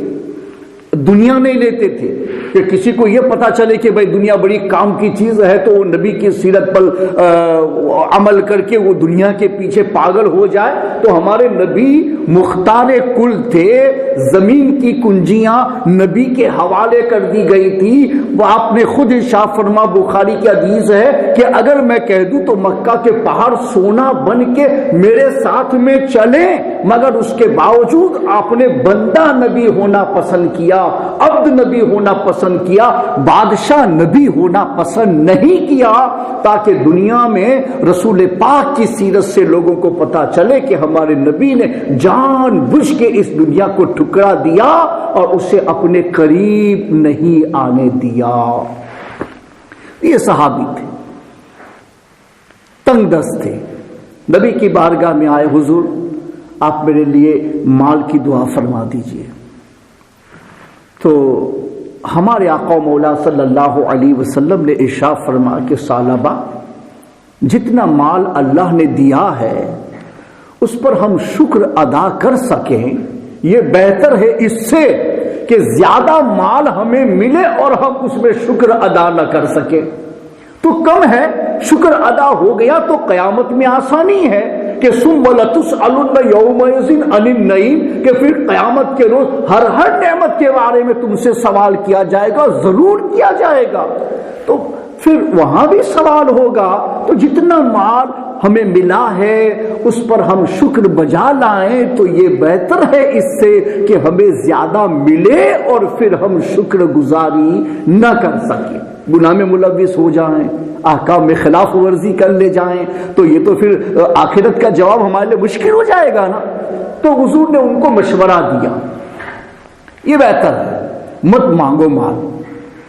دنیا نہیں لیتے تھے کہ کسی کو یہ پتا چلے کہ بھائی دنیا بڑی کام کی چیز ہے تو وہ نبی کی سیرت پر عمل کر کے وہ دنیا کے پیچھے پاگل ہو جائے۔ تو ہمارے نبی مختار کل تھے، زمین کی کنجیاں نبی کے حوالے کر دی گئی تھی۔ وہ آپ نے خود ارشاد فرما، بخاری کی حدیث ہے کہ اگر میں کہہ دوں تو مکہ کے پہاڑ سونا بن کے میرے ساتھ میں چلیں، مگر اس کے باوجود آپ نے بندہ نبی ہونا پسند کیا، عبد نبی ہونا پسند کیا، بادشاہ نبی ہونا پسند نہیں کیا، تاکہ دنیا میں رسول پاک کی سیرت سے لوگوں کو پتا چلے کہ ہمارے نبی نے جان بوجھ کے اس دنیا کو ٹھکرا دیا اور اسے اپنے قریب نہیں آنے دیا۔ یہ صحابی تھے، تنگ دست تھے، نبی کی بارگاہ میں آئے، حضور آپ میرے لیے مال کی دعا فرما دیجئے۔ تو ہمارے آقا و مولا صلی اللہ علیہ وسلم نے ارشاد فرما کہ ثعلبہ، جتنا مال اللہ نے دیا ہے اس پر ہم شکر ادا کر سکیں، یہ بہتر ہے اس سے کہ زیادہ مال ہمیں ملے اور ہم اس میں شکر ادا نہ کر سکیں۔ تو کم ہے، شکر ادا ہو گیا تو قیامت میں آسانی ہے کہ ثم لتسألن یومئذ عن النعیم، کہ پھر قیامت کے روز ہر نعمت کے بارے میں تم سے سوال کیا جائے گا، ضرور کیا جائے گا۔ تو پھر وہاں بھی سوال ہوگا، تو جتنا مال ہمیں ملا ہے اس پر ہم شکر بجا لائیں تو یہ بہتر ہے اس سے کہ ہمیں زیادہ ملے اور پھر ہم شکر گزاری نہ کر سکیں، گناہ میں ملوث ہو جائیں، احکام میں خلاف ورزی کر لے جائیں، تو یہ تو پھر آخرت کا جواب ہمارے لیے مشکل ہو جائے گا نا۔ تو حضور نے ان کو مشورہ دیا، یہ بہتر ہے، مت مانگو مال،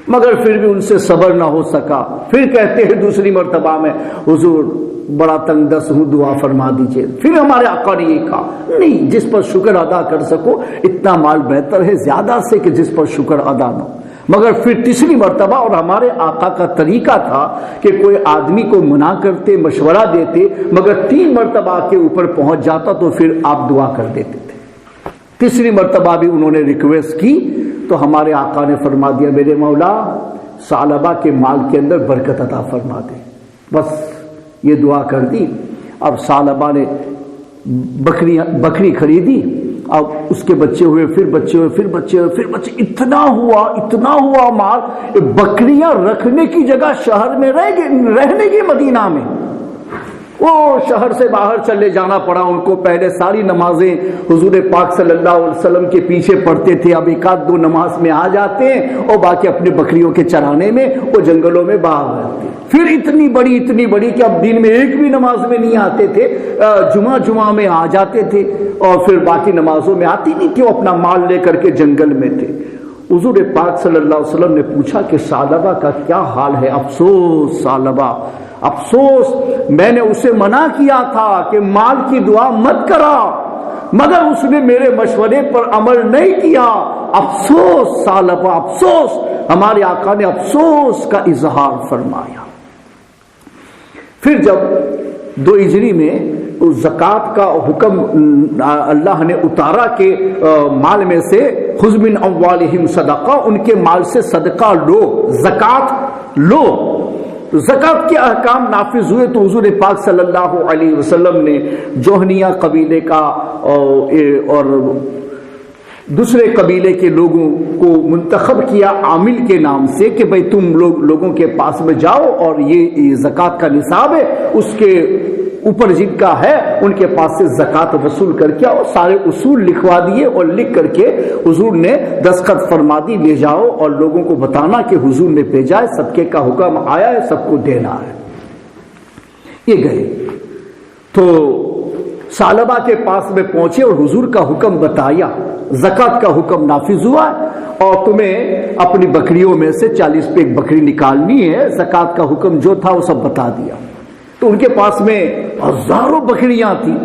مگر پھر بھی ان سے صبر نہ ہو سکا۔ پھر کہتے ہیں دوسری مرتبہ میں، حضور بڑا تنگ دست ہوں، دعا فرما دیجئے۔ پھر ہمارے آقا نے یہ کہا، نہیں، جس پر شکر ادا کر سکو اتنا مال بہتر ہے زیادہ سے کہ جس پر شکر ادا نہ ہو۔ مگر پھر تیسری مرتبہ، اور ہمارے آقا کا طریقہ تھا کہ کوئی آدمی کو منع کرتے، مشورہ دیتے، مگر 3 مرتبہ کے اوپر پہنچ جاتا تو پھر آپ دعا کر دیتے تھے۔ تیسری مرتبہ بھی انہوں نے ریکویسٹ کی تو ہمارے آقا نے فرما دیا، میرے مولا ثعلبہ کے مال کے اندر برکت عطا فرما دے۔ بس یہ دعا کر دی۔ اب ثعلبہ نے بکری خریدی، اب اس کے بچے ہوئے، پھر بچے ہوئے، پھر بچے ہوئے، پھر بچے، اتنا ہوا مال، بکریاں رکھنے کی جگہ شہر میں رہنے کی مدینہ میں، وہ شہر سے باہر چلے جانا پڑا ان کو۔ پہلے ساری نمازیں حضور پاک صلی اللہ علیہ وسلم کے پیچھے پڑھتے تھے، اب 1-2 نماز میں آ جاتے ہیں اور باقی اپنے بکریوں کے چرانے میں وہ جنگلوں میں باہر رہتے۔ پھر اتنی بڑی کہ اب دن میں ایک بھی نماز میں نہیں آتے تھے، جمعہ میں آ جاتے تھے اور پھر باقی نمازوں میں آتی نہیں تھی، وہ اپنا مال لے کر کے جنگل میں تھے۔ حضور پاک صلی اللہ علیہ وسلم نے پوچھا کہ ثعلبہ کا کیا حال ہے؟ افسوس ثعلبہ، افسوس، میں نے اسے منع کیا تھا کہ مال کی دعا مت کرا، مگر اس نے میرے مشورے پر عمل نہیں کیا۔ افسوس ثعلبہ، افسوس۔ ہمارے آقا نے افسوس کا اظہار فرمایا۔ پھر جب 2 ہجری میں زکوٰۃ کا حکم اللہ نے اتارا کہ مال میں سے خذ من اموالہم صدقہ، ان کے مال سے صدقہ لو، زکوٰۃ لو، تو زکوٰۃ کے احکام نافذ ہوئے تو حضور پاک صلی اللہ علیہ وسلم نے جوہنیہ قبیلے کا اور دوسرے قبیلے کے لوگوں کو منتخب کیا عامل کے نام سے کہ بھئی تم لوگوں کے پاس میں جاؤ اور یہ زکوٰۃ کا نصاب ہے، اس کے اوپر جن کا ہے ان کے پاس سے زکات وصول کر کے اور سارے اصول لکھوا دیے اور لکھ کر کے حضور نے دستخط فرما دی، لے جاؤ اور لوگوں کو بتانا کہ حضور نے بھیجا ہے، صدقے کا حکم آیا ہے، سب کو دینا ہے۔ یہ گئے تو ثعلبہ کے پاس میں پہنچے اور حضور کا حکم بتایا، زکات کا حکم نافذ ہوا اور تمہیں اپنی بکریوں میں سے 40 پہ ایک بکری نکالنی ہے، زکات کا حکم جو تھا وہ سب بتا دیا۔ تو ان کے پاس میں ہزاروں بکریاں تھیں،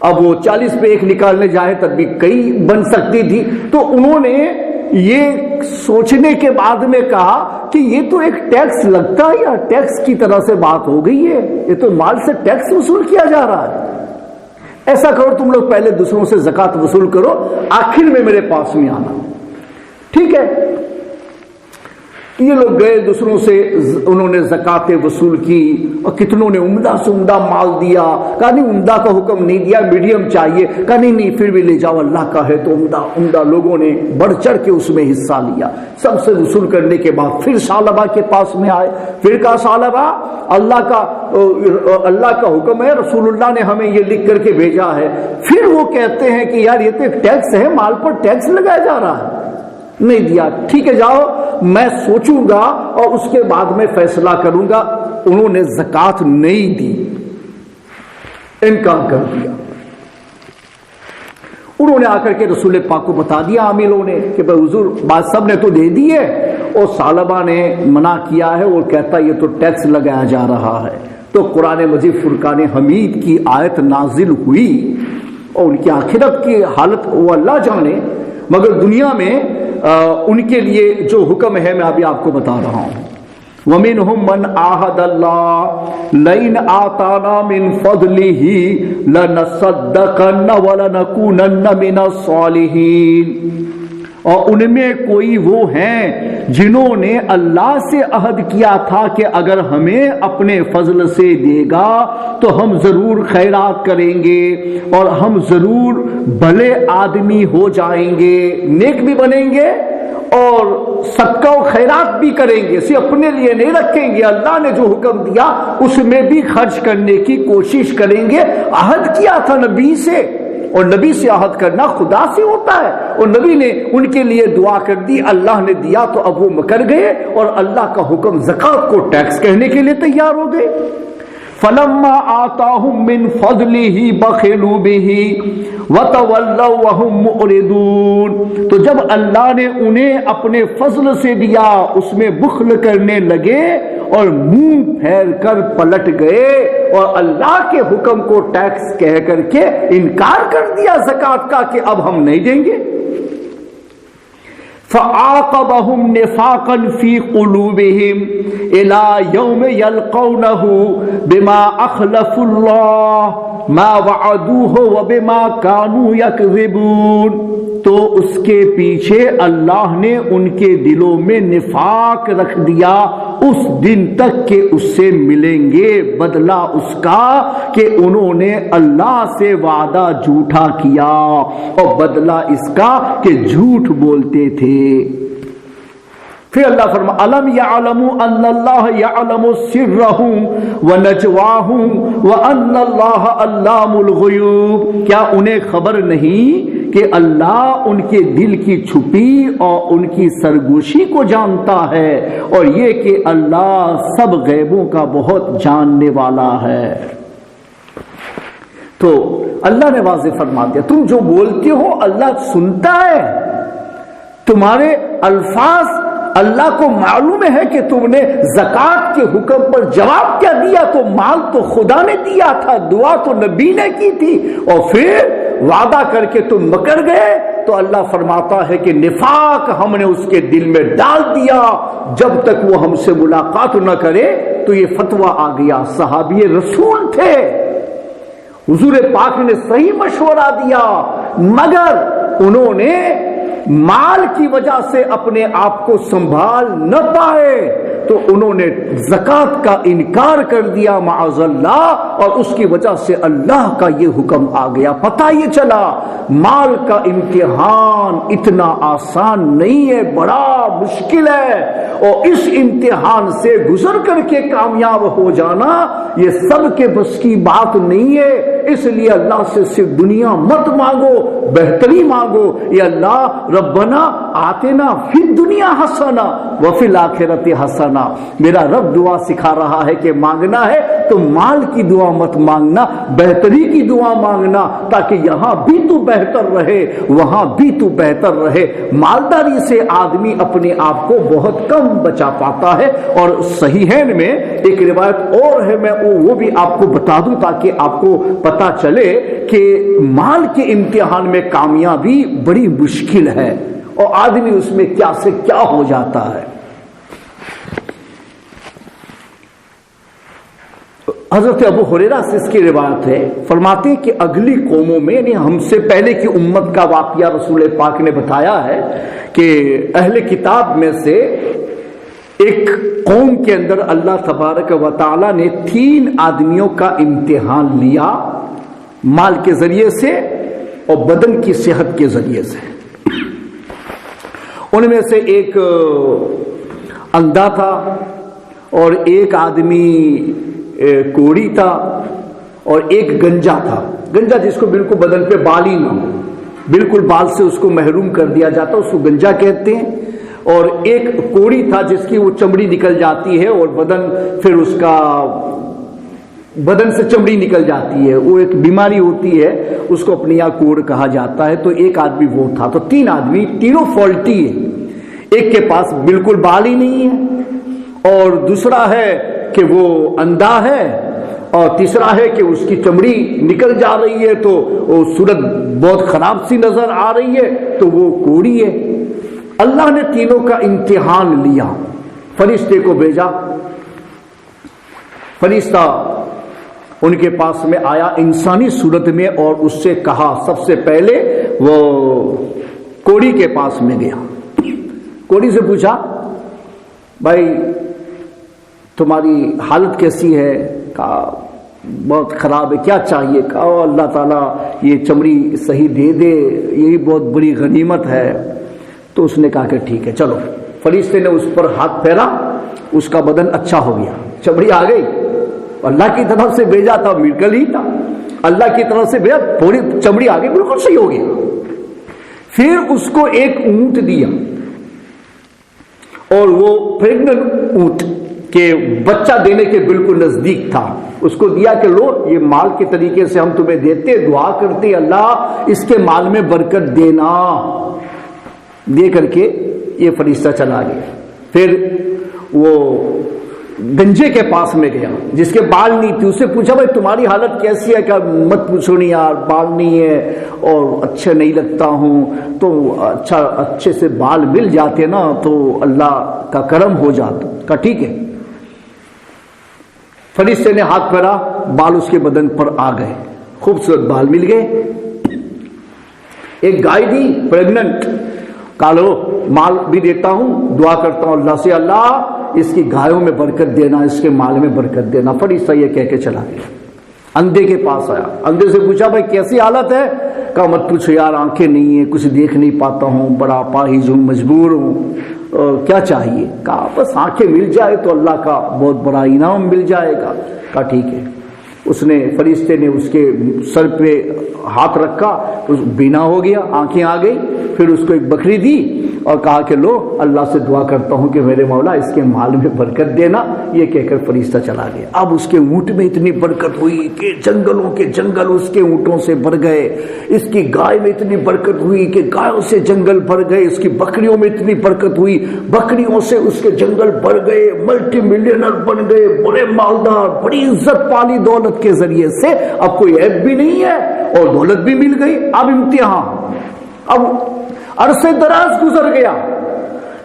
اب وہ 40 پہ ایک نکالنے جائے تب بھی کئی بن سکتی تھی، تو انہوں نے یہ سوچنے کے بعد میں کہا کہ یہ تو ایک ٹیکس لگتا ہے یا ٹیکس کی طرح سے بات ہو گئی ہے، یہ تو مال سے ٹیکس وصول کیا جا رہا ہے۔ ایسا کرو تم لوگ پہلے دوسروں سے زکات وصول کرو، آخر میں میرے پاس میں آنا۔ ٹھیک ہے، یہ لوگ گئے دوسروں سے، انہوں نے زکاتیں وصول کی اور کتنوں نے عمدہ سے عمدہ مال دیا، کہا نہیں عمدہ کا حکم نہیں دیا، میڈیم چاہیے، کہا نہیں پھر بھی لے جاؤ، اللہ کا ہے تو عمدہ عمدہ۔ لوگوں نے بڑھ چڑھ کے اس میں حصہ لیا۔ سب سے وصول کرنے کے بعد پھر ثعلبہ کے پاس میں آئے، پھر کہا ثعلبہ اللہ کا حکم ہے، رسول اللہ نے ہمیں یہ لکھ کر کے بھیجا ہے۔ پھر وہ کہتے ہیں کہ یار یہ تو ایک ٹیکس ہے، مال پر ٹیکس لگایا جا رہا ہے، نہیں دیا، ٹھیک ہے جاؤ میں سوچوں گا اور اس کے بعد میں فیصلہ کروں گا۔ انہوں نے زکات نہیں دی، انکار کر دیا۔ انہوں نے آ کر کے رسول پاک کو بتا دیا عاملوں نے کہ بھائی حضور بات سب نے تو دے دی ہے اور ثعلبہ نے منع کیا ہے، اور کہتا یہ تو ٹیکس لگایا جا رہا ہے۔ تو قرآن مجید فرقان حمید کی آیت نازل ہوئی اور ان کی آخرت کی حالت وہ اللہ جانے، مگر دنیا میں ان کے لیے جو حکم ہے میں ابھی آپ کو بتا رہا ہوں۔ وَمِنْهُمْ مَنْ عَاهَدَ اللَّهَ لَئِنْ آتَانَا مِنْ فَضْلِهِ لَنَصَدَّقَنَّ وَلَنَكُونَنَّ مِنَ الصَّالِحِينَ۔ اور ان میں کوئی وہ ہیں جنہوں نے اللہ سے عہد کیا تھا کہ اگر ہمیں اپنے فضل سے دے گا تو ہم ضرور خیرات کریں گے اور ہم ضرور بھلے آدمی ہو جائیں گے، نیک بھی بنیں گے اور صدقہ و خیرات بھی کریں گے، صرف اپنے لیے نہیں رکھیں گے، اللہ نے جو حکم دیا اس میں بھی خرچ کرنے کی کوشش کریں گے۔ عہد کیا تھا نبی سے، اور نبی سے عہد کرنا خدا سے ہوتا ہے، اور نبی نے ان کے لیے دعا کر دی، اللہ نے دیا تو اب وہ مکر گئے اور اللہ کا حکم زکات کو ٹیکس کہنے کے لیے تیار ہو گئے۔ فَلَمَّا آتَاهُم مِّن فَضْلِهِ بَخِلُوا بِهِ وَتَوَلَّوْا وَهُم مُّعْرِضُونَ۔ تو جب اللہ نے انہیں اپنے فضل سے دیا اس میں بخل کرنے لگے اور منہ پھیر کر پلٹ گئے اور اللہ کے حکم کو ٹیکس کہہ کر کے انکار کر دیا زکات کا کہ اب ہم نہیں دیں گے۔ فَعَاقَبَهُمْ نِفَاقًا فِي قُلُوبِهِمْ إِلَى يَوْمِ يَلْقَوْنَهُ بِمَا أَخْلَفُوا اللَّهَ مَا وَعَدُوهُ وَبِمَا كَانُوا يَكْذِبُونَ۔ تو اس کے پیچھے اللہ نے ان کے دلوں میں نفاق رکھ دیا اس دن تک کہ اس سے ملیں گے بدلہ اس کا کہ انہوں نے اللہ سے وعدہ جھوٹا کیا، اور بدلہ اس کا کہ جھوٹ بولتے تھے۔ پھر اللہ فرما الم یعلموا ان اللہ یعلم سرهم ونجواهم وان اللہ علام الغیوب۔ کیا انہیں خبر نہیں کہ اللہ ان کے دل کی چھپی اور ان کی سرگوشی کو جانتا ہے، اور یہ کہ اللہ سب غیبوں کا بہت جاننے والا ہے۔ تو اللہ نے واضح فرما دیا تم جو بولتے ہو اللہ سنتا ہے، تمہارے الفاظ اللہ کو معلوم ہے کہ تم نے زکات کے حکم پر جواب کیا دیا، تو مال تو خدا نے دیا تھا، دعا تو نبی نے کی تھی، اور پھر وعدہ کر کے تم مکر گئے۔ تو اللہ فرماتا ہے کہ نفاق ہم نے اس کے دل میں ڈال دیا، جب تک وہ ہم سے ملاقات نہ کرے۔ تو یہ فتویٰ آ گیا، صحابی رسول تھے، حضور پاک نے صحیح مشورہ دیا، مگر انہوں نے مال کی وجہ سے اپنے آپ کو سنبھال نہ پائے، تو انہوں نے زکات کا انکار کر دیا معاذ اللہ، اور اس کی وجہ سے اللہ کا یہ حکم آ گیا۔ پتہ یہ چلا مال کا امتحان اتنا آسان نہیں ہے، بڑا مشکل ہے، اور اس امتحان سے گزر کر کے کامیاب ہو جانا یہ سب کے بس کی بات نہیں ہے۔ اس لیے اللہ سے صرف دنیا مت مانگو، بہتری مانگو، یا اللہ ربنا آتنا فی الدنیا حسنہ وفی الآخرۃ حسنہ۔ میرا رب دعا سکھا رہا ہے کہ مانگنا ہے تو مال کی دعا مت مانگنا، بہتری کی دعا مانگنا، تاکہ یہاں بھی تو بہتر رہے وہاں بھی تو بہتر رہے۔ مالداری سے آدمی اپنے آپ کو بہت کم بچا پاتا ہے، اور صحیحین میں ایک روایت اور ہے، میں وہ بھی آپ کو بتا دوں تاکہ آپ کو پتا چلے کہ مال کے امتحان میں کامیابی بڑی مشکل ہے اور آدمی اس میں کیا سے کیا ہو جاتا ہے۔ حضرت ابو ہریرہ سے اس کی روایت ہے، فرماتے ہیں کہ اگلی قوموں میں، یعنی ہم سے پہلے کی امت کا واقعہ رسول پاک نے بتایا ہے کہ اہل کتاب میں سے ایک قوم کے اندر اللہ تبارک و تعالی نے 3 آدمیوں کا امتحان لیا، مال کے ذریعے سے اور بدن کی صحت کے ذریعے سے۔ ان میں سے ایک اندھا تھا اور ایک آدمی کوڑی تھا اور ایک گنجا تھا۔ گنجا جس کو بالکل بدن پہ بال ہی نہ ہو، بالکل بال سے اس کو محروم کر دیا جاتا، اس کو گنجا کہتے ہیں۔ اور ایک کوڑی تھا جس کی وہ چمڑی نکل جاتی ہے اور بدن پھر اس کا بدن سے چمڑی نکل جاتی ہے، وہ ایک بیماری ہوتی ہے، اس کو اپنے یہاں کوڑ کہا جاتا ہے۔ تو ایک آدمی وہ تھا، تو 3 آدمی، تینوں فالٹی ہے۔ ایک کے پاس بالکل بال ہی نہیں ہے، اور دوسرا ہے کہ وہ اندھا ہے، اور تیسرا ہے کہ اس کی چمڑی نکل جا رہی ہے تو وہ صورت بہت خراب سی نظر آ رہی ہے، تو وہ کوڑی ہے۔ اللہ نے تینوں کا امتحان لیا، فرشتے کو بھیجا، فرشتہ ان کے پاس میں آیا انسانی صورت میں، اور اس سے کہا، سب سے پہلے وہ کوڑی کے پاس میں گیا، کوڑی سے پوچھا بھائی تمہاری حالت کیسی ہے؟ کہا بہت خراب ہے، کیا چاہیے؟ کہا اللہ تعالیٰ یہ چمڑی صحیح دے دے، یہی بہت بڑی غنیمت ہے۔ تو اس نے کہا کہ ٹھیک ہے چلو۔ فرشتے نے اس پر ہاتھ پھیرا، اس کا بدن اچھا ہو گیا، چمڑی آ گئی، اللہ کی طرف سے بھیجا تھا، میرکل ہی تھا، اللہ کی طرف سے بھیجا، پوری چمڑی آ گئی، بالکل صحیح ہو گیا۔ پھر اس کو ایک اونٹ دیا، اور وہ پریگننٹ اونٹ کہ بچہ دینے کے بالکل نزدیک تھا، اس کو دیا کہ لو یہ مال کے طریقے سے ہم تمہیں دیتے، دعا کرتے اللہ اس کے مال میں برکت دینا، دے کر کے یہ فرشتہ چلا گیا۔ پھر وہ گنجے کے پاس میں گیا جس کے بال نہیں تھے، اس سے پوچھا بھائی تمہاری حالت کیسی ہے؟ کہ مت پوچھو نہیں یار، بال نہیں ہے اور اچھا نہیں لگتا ہوں، تو اچھے سے بال مل جاتے نا تو اللہ کا کرم ہو جاتا۔ کہا ٹھیک ہے۔ فرشتے نے ہاتھ پھیرا، بال اس کے بدن پر آ گئے، خوبصورت بال مل گئے۔ ایک گائے دی پریگننٹ، کہا لو مال بھی دیتا ہوں، دعا کرتا ہوں اللہ سے اللہ اس کی گایوں میں برکت دینا، اس کے مال میں برکت دینا۔ فرشتہ یہ کہہ کے چلا گیا۔ اندھے کے پاس آیا، اندھے سے پوچھا بھائی کیسی حالت ہے؟ کہا مت پوچھو یار، آنکھیں نہیں ہیں، کچھ دیکھ نہیں پاتا ہوں، بڑا اپاہج ہوں، مجبور ہوں، کیا چاہیے؟ کہا بس آنکھیں مل جائے تو اللہ کا بہت بڑا انعام مل جائے گا۔ کہا ٹھیک ہے۔ اس نے فرشتے نے اس کے سر پہ ہاتھ رکھا، اس بینا ہو گیا، آنکھیں آ گئی۔ پھر اس کو ایک بکری دی اور کہا کہ لو اللہ سے دعا کرتا ہوں کہ میرے مولا اس کے مال میں برکت دینا، یہ کہہ کر فرشتہ چلا گیا۔ اب اس کے اونٹ میں اتنی برکت ہوئی کہ جنگلوں کے جنگل اس کے اونٹوں سے بھر گئے، اس کی گائے میں اتنی برکت ہوئی کہ گایوں سے جنگل بھر گئے، اس کی بکریوں میں اتنی برکت ہوئی، بکریوں سے اس کے جنگل بھر گئے، ملٹی ملینر بن گئے، بڑے مالدار، بڑی عزت پالی دولت کے ذریعے سے۔ اب کوئی عیب بھی نہیں ہے اور دولت بھی مل گئی۔ اب امتحان، اب عرصے دراز گزر گیا،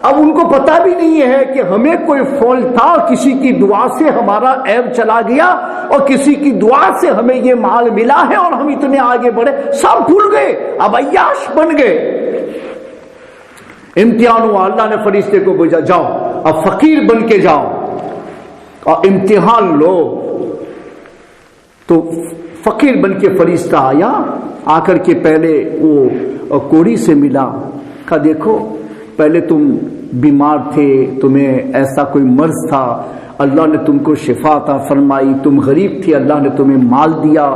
اب ان کو پتا بھی نہیں ہے کہ ہمیں کوئی فالٹ تھا، کسی کی دعا سے ہمارا عیب چلا گیا اور کسی کی دعا سے ہمیں یہ مال ملا ہے اور ہم اتنے آگے بڑھے، سب بھول گئے، اب عیاش بن گئے۔ امتحان ہوا، اللہ نے فرشتے کو بھیجا، جاؤ اب فقیر بن کے جاؤ اور امتحان لو۔ تو فقیر بن کے فرشتہ آیا، آ کر کے پہلے وہ کوڑی سے ملا، کہا دیکھو پہلے تم بیمار تھے، تمہیں ایسا کوئی مرض تھا، اللہ نے تم کو شفا عطا فرمائی، تم غریب تھے، اللہ نے تمہیں مال دیا،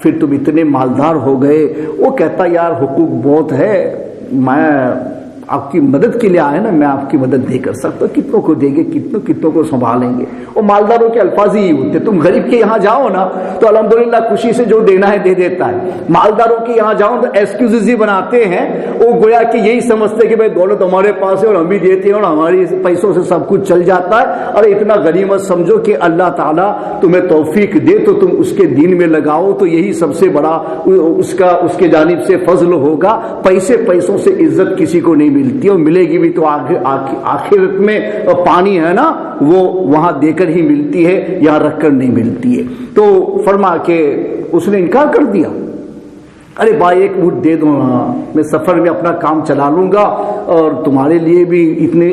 پھر تم اتنے مالدار ہو گئے۔ وہ کہتا یار حقوق بہت ہے، میں آپ کی مدد کے لیے آیا نا، میں آپ کی مدد نہیں کر سکتا، کتنوں کو دیں گے، کتنوں کو سنبھالیں گے۔ وہ مالداروں کے الفاظ ہی ہوتے، تم غریب کے یہاں جاؤ نا تو الحمدللہ خوشی سے جو دینا ہے دے دیتا ہے، مالداروں کے یہاں جاؤ تو ایکسکیوزز ہی بناتے ہیں، وہ گویا کہ یہی سمجھتے کہ بھائی دولت ہمارے پاس ہے اور ہم بھی دیتے ہیں اور ہماری پیسوں سے سب کچھ چل جاتا ہے۔ اور اتنا غنیمت سمجھو کہ اللہ تعالیٰ تمہیں توفیق دے تو تم اس کے دین میں لگاؤ، تو یہی سب سے بڑا اس کے جانب سے فضل ہوگا۔ پیسوں سے عزت کسی کو نہیں ملتی، اور ملے گی بھی تو آخرت میں پانی ہے نا، وہ وہاں دے کر ہی ملتی ہے، یہاں رکھ کر نہیں ملتی ہے۔ تو فرما کہ اس نے انکار کر دیا، ارے بھائی ایک اونٹ دے دو نا، میں سفر میں اپنا کام چلا لوں گا، اور تمہارے لیے بھی اتنے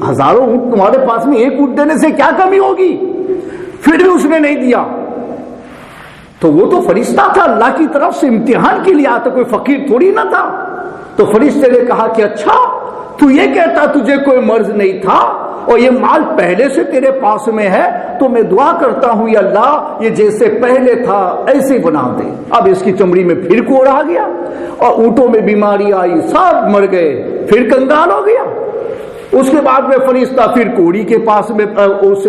ہزاروں اونٹ تمہارے پاس میں ایک اونٹ دینے سے کیا کمی ہوگی؟ پھر بھی اس نے نہیں دیا۔ تو وہ تو فرشتہ تھا، اللہ کی طرف سے امتحان کے لیے آتا، کوئی فقیر تھوڑی نہ تھا۔ تو فرشتے نے کہا کہ اچھا تو یہ کہتا تجھے کوئی مرض نہیں تھا اور یہ مال پہلے سے تیرے پاس میں ہے، تو میں دعا کرتا ہوں یا اللہ یہ جیسے پہلے تھا ایسے بنا دے۔ اب اس کی چمڑی میں پھر کوڑ آ گیا اور اونٹوں میں بیماری آئی، سب مر گئے، پھر کنگال ہو گیا۔ اس کے بعد میں فرشتہ پھر کوڑی کے پاس میں، اس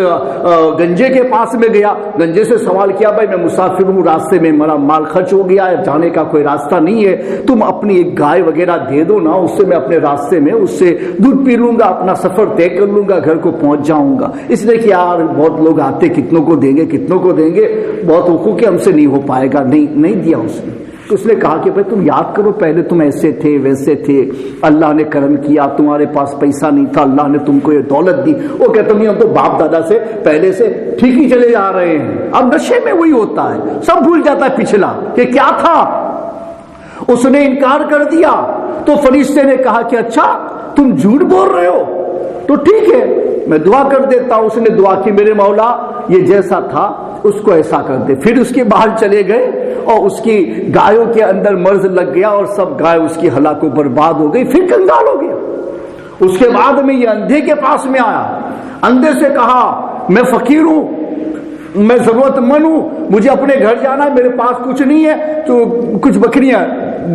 گنجے کے پاس میں گیا، گنجے سے سوال کیا بھائی میں مسافر ہوں، راستے میں میرا مال خرچ ہو گیا ہے، جانے کا کوئی راستہ نہیں ہے، تم اپنی ایک گائے وغیرہ دے دو نا، اس سے میں اپنے راستے میں اس سے دودھ پی لوں گا، اپنا سفر طے کر لوں گا، گھر کو پہنچ جاؤں گا۔ اس لیے کہ یار بہت لوگ آتے، کتنوں کو دیں گے، بہت حقوق ہم سے نہیں ہو پائے گا، نہیں دیا اس نے۔ تو اس نے کہا کہ بھائی تم یاد کرو پہلے تم ایسے تھے ویسے تھے، اللہ نے کرم کیا، تمہارے پاس پیسہ نہیں تھا، اللہ نے تم کو یہ دولت دی۔ وہ کہتا ہم تو باپ دادا سے پہلے سے ٹھیک ہی چلے جا رہے ہیں، اب نشے میں وہی ہوتا ہے، سب بھول جاتا ہے پچھلا کہ کیا تھا۔ اس نے انکار کر دیا تو فرشتے نے کہا کہ اچھا تم جھوٹ بول رہے ہو تو ٹھیک ہے میں دعا کر دیتا ہوں۔ اس نے دعا کی میرے مولا یہ جیسا تھا اس کو ایسا کر دے۔ پھر اس کے باہر چلے گئے اور اس کی گایوں کے اندر مرض لگ گیا اور سب گائے اس کی ہلاک و برباد ہو گئی، پھر کنگال ہو گیا۔ اس کے بعد میں یہ اندھے کے پاس میں آیا، اندھے سے کہا میں فقیر ہوں، میں ضرورت مند ہوں، مجھے اپنے گھر جانا ہے، میرے پاس کچھ نہیں ہے، تو کچھ بکریاں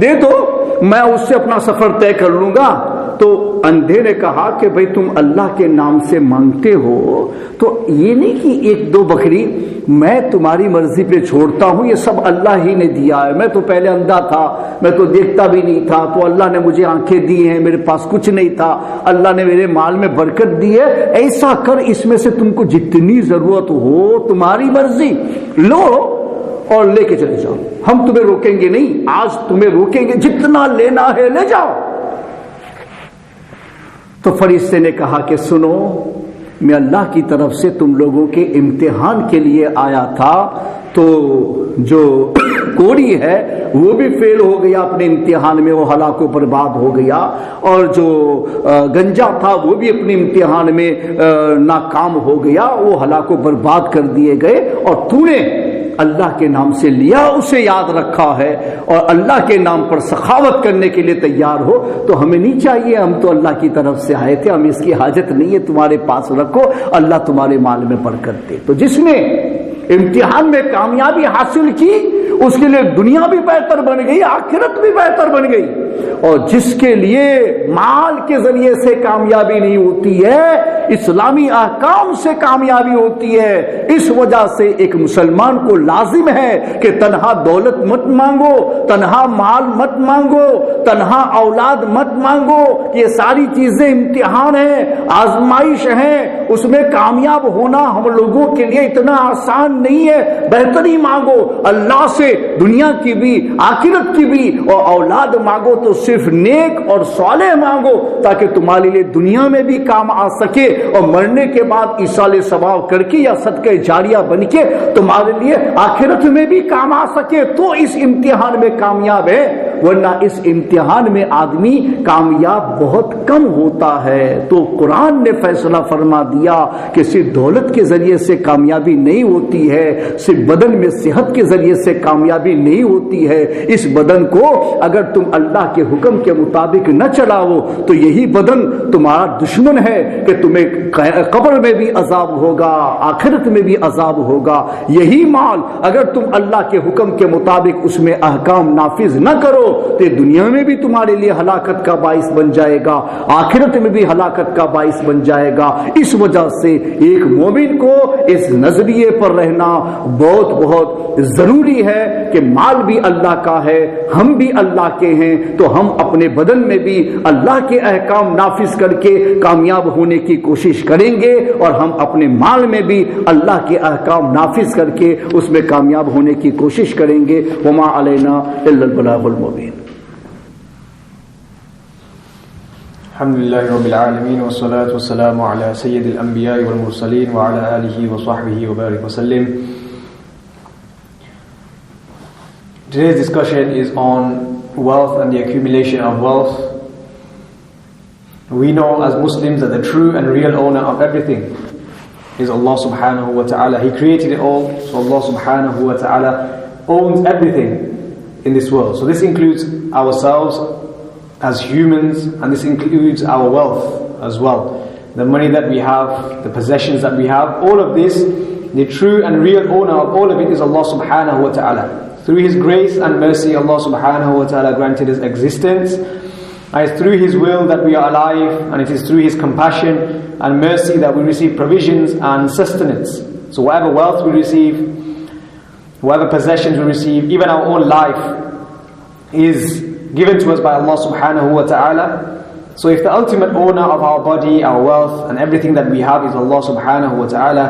دے دو، میں اس سے اپنا سفر طے کر لوں گا۔ تو اندھے نے کہا کہ بھئی تم اللہ کے نام سے مانگتے ہو تو یہ نہیں کہ ایک دو بکری میں تمہاری مرضی پہ چھوڑتا ہوں، یہ سب اللہ ہی نے دیا ہے، میں تو پہلے اندھا تھا، میں تو دیکھتا بھی نہیں تھا، تو اللہ نے مجھے آنکھیں دی ہیں، میرے پاس کچھ نہیں تھا، اللہ نے میرے مال میں برکت دی ہے، ایسا کر اس میں سے تم کو جتنی ضرورت ہو تمہاری مرضی لو اور لے کے چلے جاؤ، ہم تمہیں روکیں گے نہیں، آج تمہیں روکیں گے، جتنا لینا ہے لے جاؤ۔ تو فرشتے نے کہا کہ سنو میں اللہ کی طرف سے تم لوگوں کے امتحان کے لیے آیا تھا، تو جو کوڑی ہے وہ بھی فیل ہو گیا اپنے امتحان میں، وہ ہلاک و برباد ہو گیا، اور جو گنجا تھا وہ بھی اپنے امتحان میں ناکام ہو گیا، وہ ہلاک و برباد کر دیے گئے، اور تو نے اللہ کے نام سے لیا، اسے یاد رکھا ہے اور اللہ کے نام پر سخاوت کرنے کے لیے تیار ہو، تو ہمیں نہیں چاہیے، ہم تو اللہ کی طرف سے آئے تھے، ہمیں اس کی حاجت نہیں ہے، تمہارے پاس رکھو، اللہ تمہارے مال میں برکت دے۔ تو جس نے امتحان میں کامیابی حاصل کی اس کے لیے دنیا بھی بہتر بن گئی، آخرت بھی بہتر بن گئی، اور جس کے لیے مال کے ذریعے سے کامیابی نہیں ہوتی ہے، اسلامی احکام سے کامیابی ہوتی ہے۔ اس وجہ سے ایک مسلمان کو لازم ہے کہ تنہا دولت مت مانگو، تنہا مال مت مانگو، تنہا اولاد مت مانگو، یہ ساری چیزیں امتحان ہیں، آزمائش ہیں، اس میں کامیاب ہونا ہم لوگوں کے لیے اتنا آسان نہیں ہے۔ بہتری مانگو اللہ سے، دنیا کی بھی آخرت کی بھی، اور اولاد مانگو تو صرف نیک اور صالح مانگو تاکہ تمہارے لیے دنیا میں بھی کام آ سکے، اور مرنے کے بعد ایصال ثواب کر کے یا صدقہ جاریہ بن کے تمہارے لیے آخرت میں بھی کام آ سکے۔ تو اس امتحان میں کامیاب ہے ورنہ اس امتحان میں آدمی کامیاب بہت کم ہوتا ہے۔ تو قرآن نے فیصلہ فرما دیا کہ صرف دولت کے ذریعے سے کامیابی نہیں ہوتی ہے، صرف بدن میں صحت کے ذریعے سے کامیابی نہیں ہوتی ہے۔ اس بدن کو اگر تم اللہ کے حکم کے مطابق نہ چلاؤ تو یہی بدن تمہارا دشمن ہے کہ تمہیں قبر میں بھی عذاب ہوگا، آخرت میں بھی عذاب ہوگا۔ یہی مال اگر تم اللہ کے حکم کے مطابق اس میں احکام نافذ نہ کرو تو دنیا میں بھی تمہارے لیے ہلاکت کا باعث بن جائے گا، آخرت میں بھی ہلاکت کا باعث بن جائے گا۔ اس وجہ سے ایک مومن کو اس نظریے پر رہنا بہت بہت ضروری ہے کہ مال بھی اللہ کا ہے، ہم بھی اللہ کے ہیں، تو ہم اپنے بدن میں بھی اللہ کے احکام نافذ کر کے کامیاب ہونے کی کوشش کریں گے، اور ہم اپنے مال میں بھی اللہ کے احکام نافذ کر کے اس میں کامیاب ہونے کی کوشش کریں گے۔ وما علینا الا البلاغ المبین۔ الحمدللہ رب العالمین والصلاة والسلام علی سید الانبیاء والمرسلین وعلی آلہ وصحبہ وبارک وسلم۔ Today's discussion is on wealth and the accumulation of wealth. We know as Muslims that the true and real owner of everything is Allah subhanahu wa ta'ala. He created it all, so Allah subhanahu wa ta'ala owns everything in this world. So this includes ourselves as humans, and this includes our wealth as well. The money that we have, the possessions that we have, all of this, the true and real owner of all of it is Allah subhanahu wa ta'ala. Through His grace and mercy, Allah subhanahu wa ta'ala granted us existence. And it's through His will that we are alive, and it is through His compassion and mercy that we receive provisions and sustenance. So whatever wealth we receive, whatever possessions we receive, even our own life is given to us by Allah subhanahu wa ta'ala. So if the ultimate owner of our body, our wealth and everything that we have is Allah subhanahu wa ta'ala,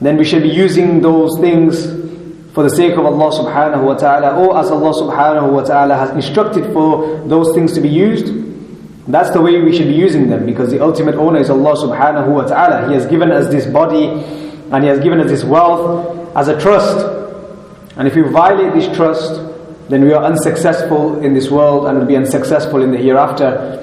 then we should be using those things for the sake of Allah subhanahu wa ta'ala, or as Allah subhanahu wa ta'ala has instructed for those things to be used. That's the way we should be using them, because the ultimate owner is Allah subhanahu wa ta'ala. He has given us this body and He has given us this wealth as a trust, and if we violate this trust, then we are unsuccessful in this world and will be unsuccessful in the hereafter.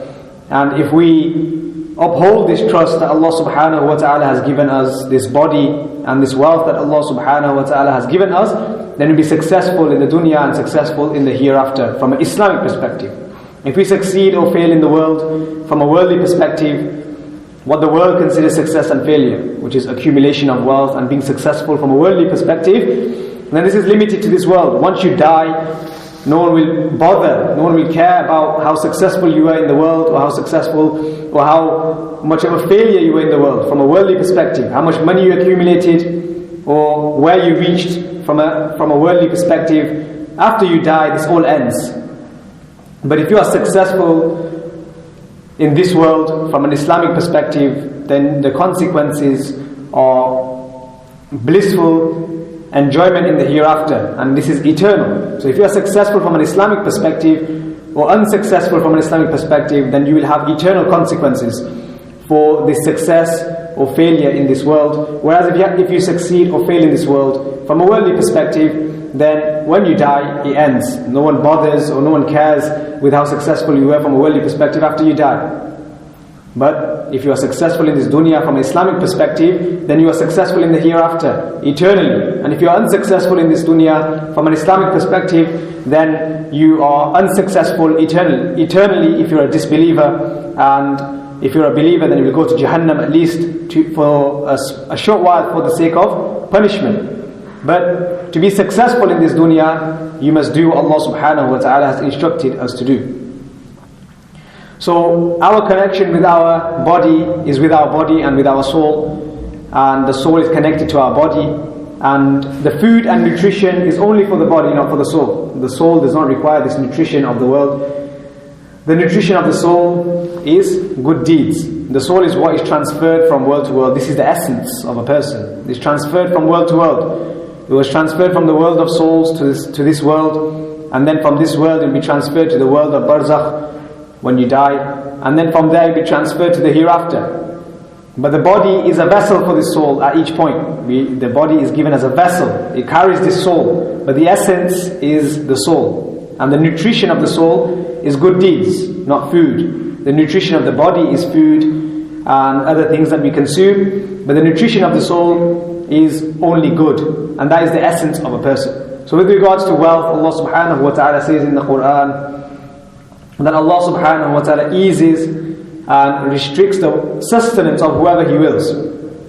And if we uphold this trust that Allah subhanahu wa ta'ala has given us, this body and this wealth that Allah subhanahu wa ta'ala has given us, then we'll be successful in the dunya and successful in the hereafter from an Islamic perspective. If we succeed or fail in the world from a worldly perspective, what the world considers success and failure, which is accumulation of wealth and being successful from a worldly perspective, then this is limited to this world. Once you die, no one will bother, no one will care about how successful you are in the world, or how successful or how much of a failure you were in the world from a worldly perspective, how much money you accumulated or where you reached from a worldly perspective. After you die, this all ends. But if you are successful in this world from an Islamic perspective, then the consequences are blissful enjoyment in the hereafter, and this is eternal. So if you are successful from an Islamic perspective or unsuccessful from an Islamic perspective, then you will have eternal consequences for this success or failure in this world. Whereas if you succeed or fail in this world from a worldly perspective, then when you die, it ends. No one bothers or no one cares with how successful you were from a worldly perspective after you die. But if you are successful in this dunya from an Islamic perspective, then you are successful in the hereafter, eternally. And if you are unsuccessful in this dunya from an Islamic perspective, then you are unsuccessful eternally if you are a disbeliever. And if you are a believer, then you will go to Jahannam at least for a short while for the sake of punishment. But to be successful in this dunya, you must do what Allah subhanahu wa ta'ala has instructed us to do. So our connection with our body is with our body and with our soul, and the soul is connected to our body, and the food and nutrition is only for the body, not for the soul. The soul does not require this nutrition of the world. The nutrition of the soul is good deeds. The soul is what is transferred from world to world. This is the essence of a person. It's transferred from world to world. It was transferred from the world of souls to this world, and then from this world it will be transferred to the world of barzakh when you die, and then from there it will be transferred to the hereafter. But the body is a vessel for the soul at each point. The body is given as a vessel. It carries this soul, but the essence is the soul. And the nutrition of the soul is good deeds, not food. The nutrition of the body is food and other things that we consume, but the nutrition of the soul is only good, and that is the essence of a person. So with regards to wealth, Allah subhanahu wa ta'ala says in the Quran that Allah subhanahu wa ta'ala eases and restricts the sustenance of whoever He wills.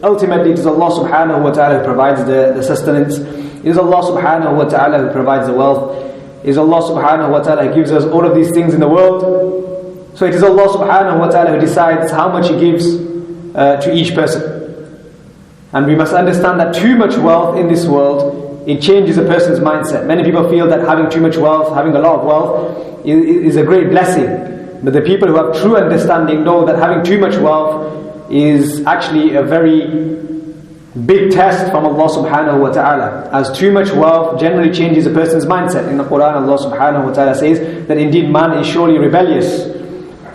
Ultimately, it is Allah subhanahu wa ta'ala who provides the sustenance. It is Allah subhanahu wa ta'ala who provides the wealth. It is Allah subhanahu wa ta'ala who gives us all of these things in the world. So it is Allah subhanahu wa ta'ala who decides how much He gives to each person. And we must understand that too much wealth in this world, it changes a person's mindset. Many people feel that having too much wealth, having a lot of wealth is a great blessing. But the people who have true understanding know that having too much wealth is actually a very big test from Allah subhanahu wa ta'ala. As too much wealth generally changes a person's mindset. In the Quran, Allah subhanahu wa ta'ala says that indeed man is surely rebellious,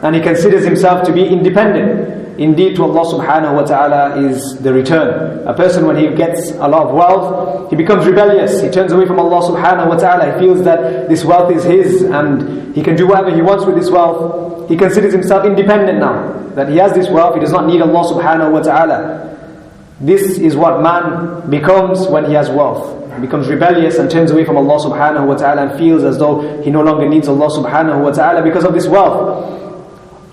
and he considers himself to be independent. Indeed, to Allah subhanahu wa ta'ala is the return. A person, when he gets a lot of wealth, he becomes rebellious. He turns away from Allah subhanahu wa ta'ala. He feels that this wealth is his and he can do whatever he wants with this wealth. He considers himself independent now. That he has this wealth, he does not need Allah subhanahu wa ta'ala. This is what man becomes when he has wealth. He becomes rebellious and turns away from Allah subhanahu wa ta'ala and feels as though he no longer needs Allah subhanahu wa ta'ala because of this wealth.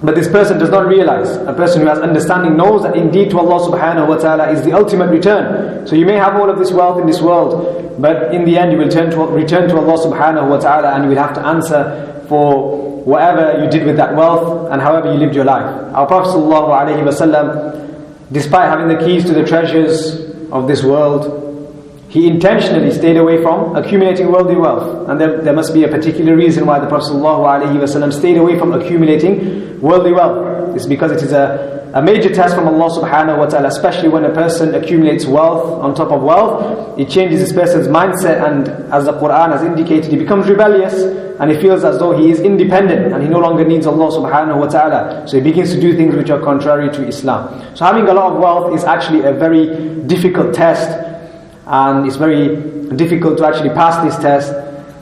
But this person does not realize. A person who has understanding knows that indeed to Allah subhanahu wa ta'ala is the ultimate return. So you may have all of this wealth in this world, but in the end you will return to Allah subhanahu wa ta'ala, and you will have to answer for whatever you did with that wealth and however you lived your life. Our Prophet sallallahu alaihi wasallam, despite having the keys to the treasures of this world, he intentionally stayed away from accumulating worldly wealth. And there must be a particular reason why the Prophet ﷺ stayed away from accumulating worldly wealth. It's because it is a major test from Allah subhanahu wa ta'ala, especially when a person accumulates wealth on top of wealth. It changes this person's mindset, and as the Quran has indicated, he becomes rebellious and he feels as though he is independent and he no longer needs Allah subhanahu wa ta'ala. So he begins to do things which are contrary to Islam. So having a lot of wealth is actually a very difficult test, and it's very difficult to actually pass this test.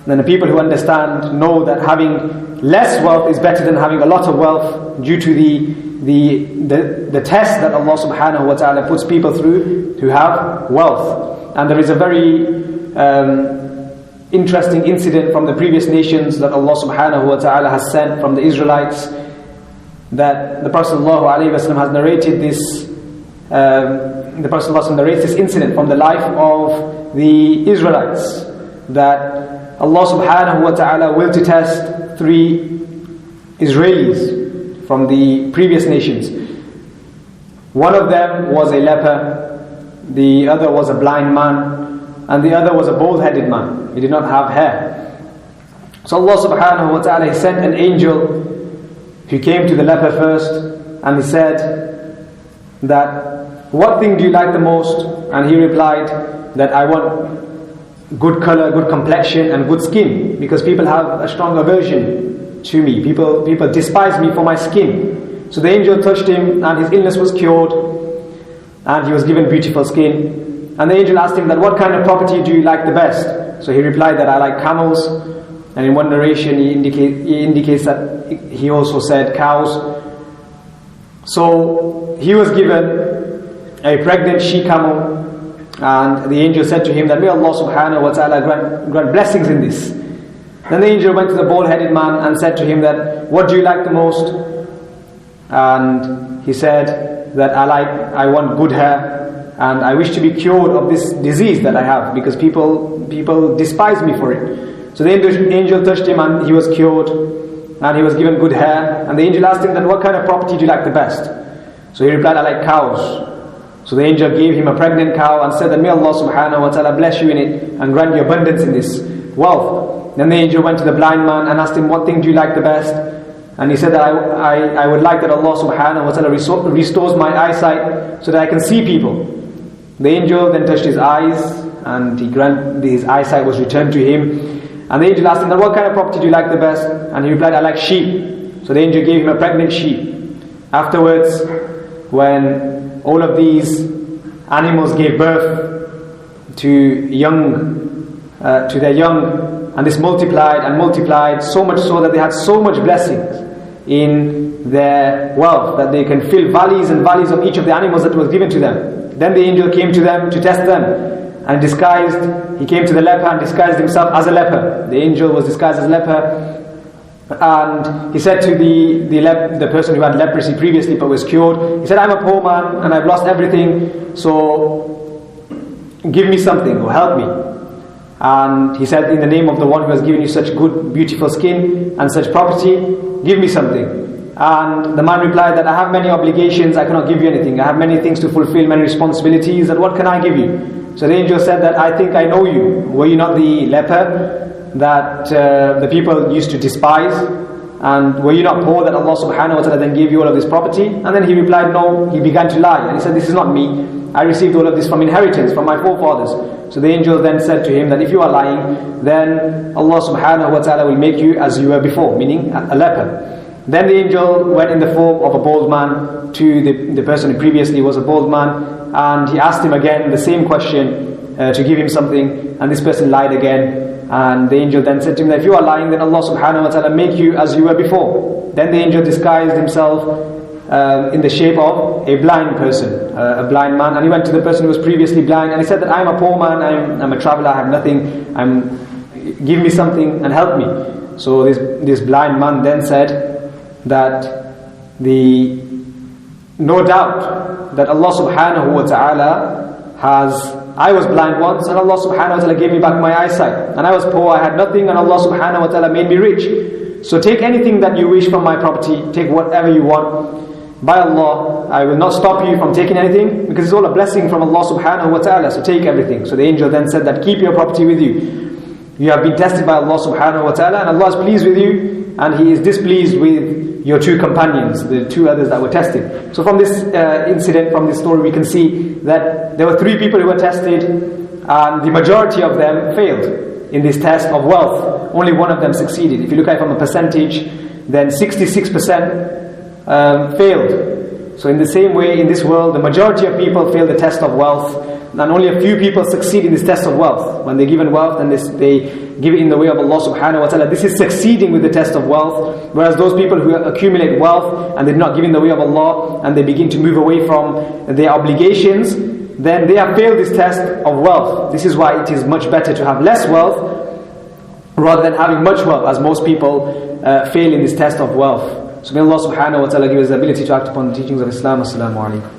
Then the people who understand know that having less wealth is better than having a lot of wealth, due to the test that Allah subhanahu wa ta'ala puts people through who have wealth. And there is a very interesting incident from the previous nations that Allah subhanahu wa ta'ala has sent from the Israelites, that the Prophet sallallahu alaihi wasallam has narrated this. The Prophet ﷺ narrates this incident from the life of the Israelites, that Allah subhanahu wa ta'ala will to test 3 Israelis from the previous nations. One of them was a leper, the other was a blind man, and the other was a bald-headed man. He did not have hair. So Allah subhanahu wa ta'ala sent an angel who came to the leper first, and he said that, "What thing do you like the most?" And he replied that, "I want good color, good complexion and good skin, because people have a strong aversion to me. People despise me for my skin." So the angel touched him and his illness was cured and he was given beautiful skin. And the angel asked him that, "What kind of property do you like the best?" So he replied that, "I like camels." And in one narration he indicates that he also said cows. So he was given a pregnant she-camel, and the angel said to him that, "May Allah subhanahu wa ta'ala grant blessings in this." Then the angel went to the bald-headed man and said to him that, "What do you like the most?" And he said that, I want good hair, and I wish to be cured of this disease that I have, because people despise me for it." So the angel touched him and he was cured, and he was given good hair. And the angel asked him that, "What kind of property do you like the best?" So he replied, "I like cows." So the angel gave him a pregnant cow and said that, "May Allah subhanahu wa ta'ala bless you in it and grant you abundance in this wealth." Then the angel went to the blind man and asked him, "What thing do you like the best?" And he said that, I would like that Allah subhanahu wa ta'ala restores my eyesight so that I can see people. The angel then touched his eyes, and his eyesight was returned to him. And the angel asked him that, "What kind of property do you like the best?" And he replied, "I like sheep." So the angel gave him a pregnant sheep. Afterwards, when all of these animals gave birth to their young and this multiplied and multiplied, so much so that they had so much blessings in their wealth that they can fill valleys and valleys of each of the animals that was given to them. Then the angel came to them to test them, and he came to the leper and disguised himself as a leper. The angel was disguised as a leper, and he said to the person who had leprosy previously but was cured, he said, I'm a poor man and I've lost everything, so give me something or help me. And he said, in the name of the one who has given you such good, beautiful skin and such property, give me something. And the man replied that I have many obligations, I cannot give you anything. I have many things to fulfill, many responsibilities, and what can I give you? So the angel said that I think I know you. Were you not the leper that the people used to despise? And were you not poor that Allah subhanahu wa ta'ala then gave you all of this property? And then he replied, no. He began to lie, and he said, this is not me. I received all of this from inheritance, from my forefathers. So the angel then said to him that if you are lying, then Allah subhanahu wa ta'ala will make you as you were before, meaning a leper. Then the angel went in the form of a bald man to the person who previously was a bald man, and he asked him again the same question to give him something, and this person lied again. And the angel then said to him that if you are lying, then Allah subhanahu wa ta'ala make you as you were before. Then the angel disguised himself in the shape of a blind person, a blind man, and he went to the person who was previously blind, and he said that I am a poor man, I'm a traveler, I have nothing, give me something and help me. So this blind man then said that no doubt that Allah subhanahu wa ta'ala I was blind once, and Allah subhanahu wa ta'ala gave me back my eyesight, and I was poor, I had nothing, and Allah subhanahu wa ta'ala made me rich. So take anything that you wish from my property, take whatever you want. By Allah, I will not stop you from taking anything, because it's all a blessing from Allah subhanahu wa ta'ala, so take everything. So the angel then said that keep your property with you. You have been tested by Allah subhanahu wa ta'ala, and Allah is pleased with you, and He is displeased with your two companions, the two others that were tested. So from this incident, from this story, we can see that there were 3 people who were tested, and the majority of them failed in this test of wealth. Only one of them succeeded. If you look at it from a percentage, then 66% failed. So in the same way, in this world, the majority of people fail the test of wealth, and only a few people succeed in this test of wealth. When they're given wealth and they give it in the way of Allah subhanahu wa ta'ala, this is succeeding with the test of wealth. Whereas those people who accumulate wealth and they're not given the way of Allah, and they begin to move away from their obligations, then they have failed this test of wealth. This is why it is much better to have less wealth rather than having much wealth, as most people fail in this test of wealth. So may Allah subhanahu wa ta'ala give us the ability to act upon the teachings of Islam. Assalamu alaikum.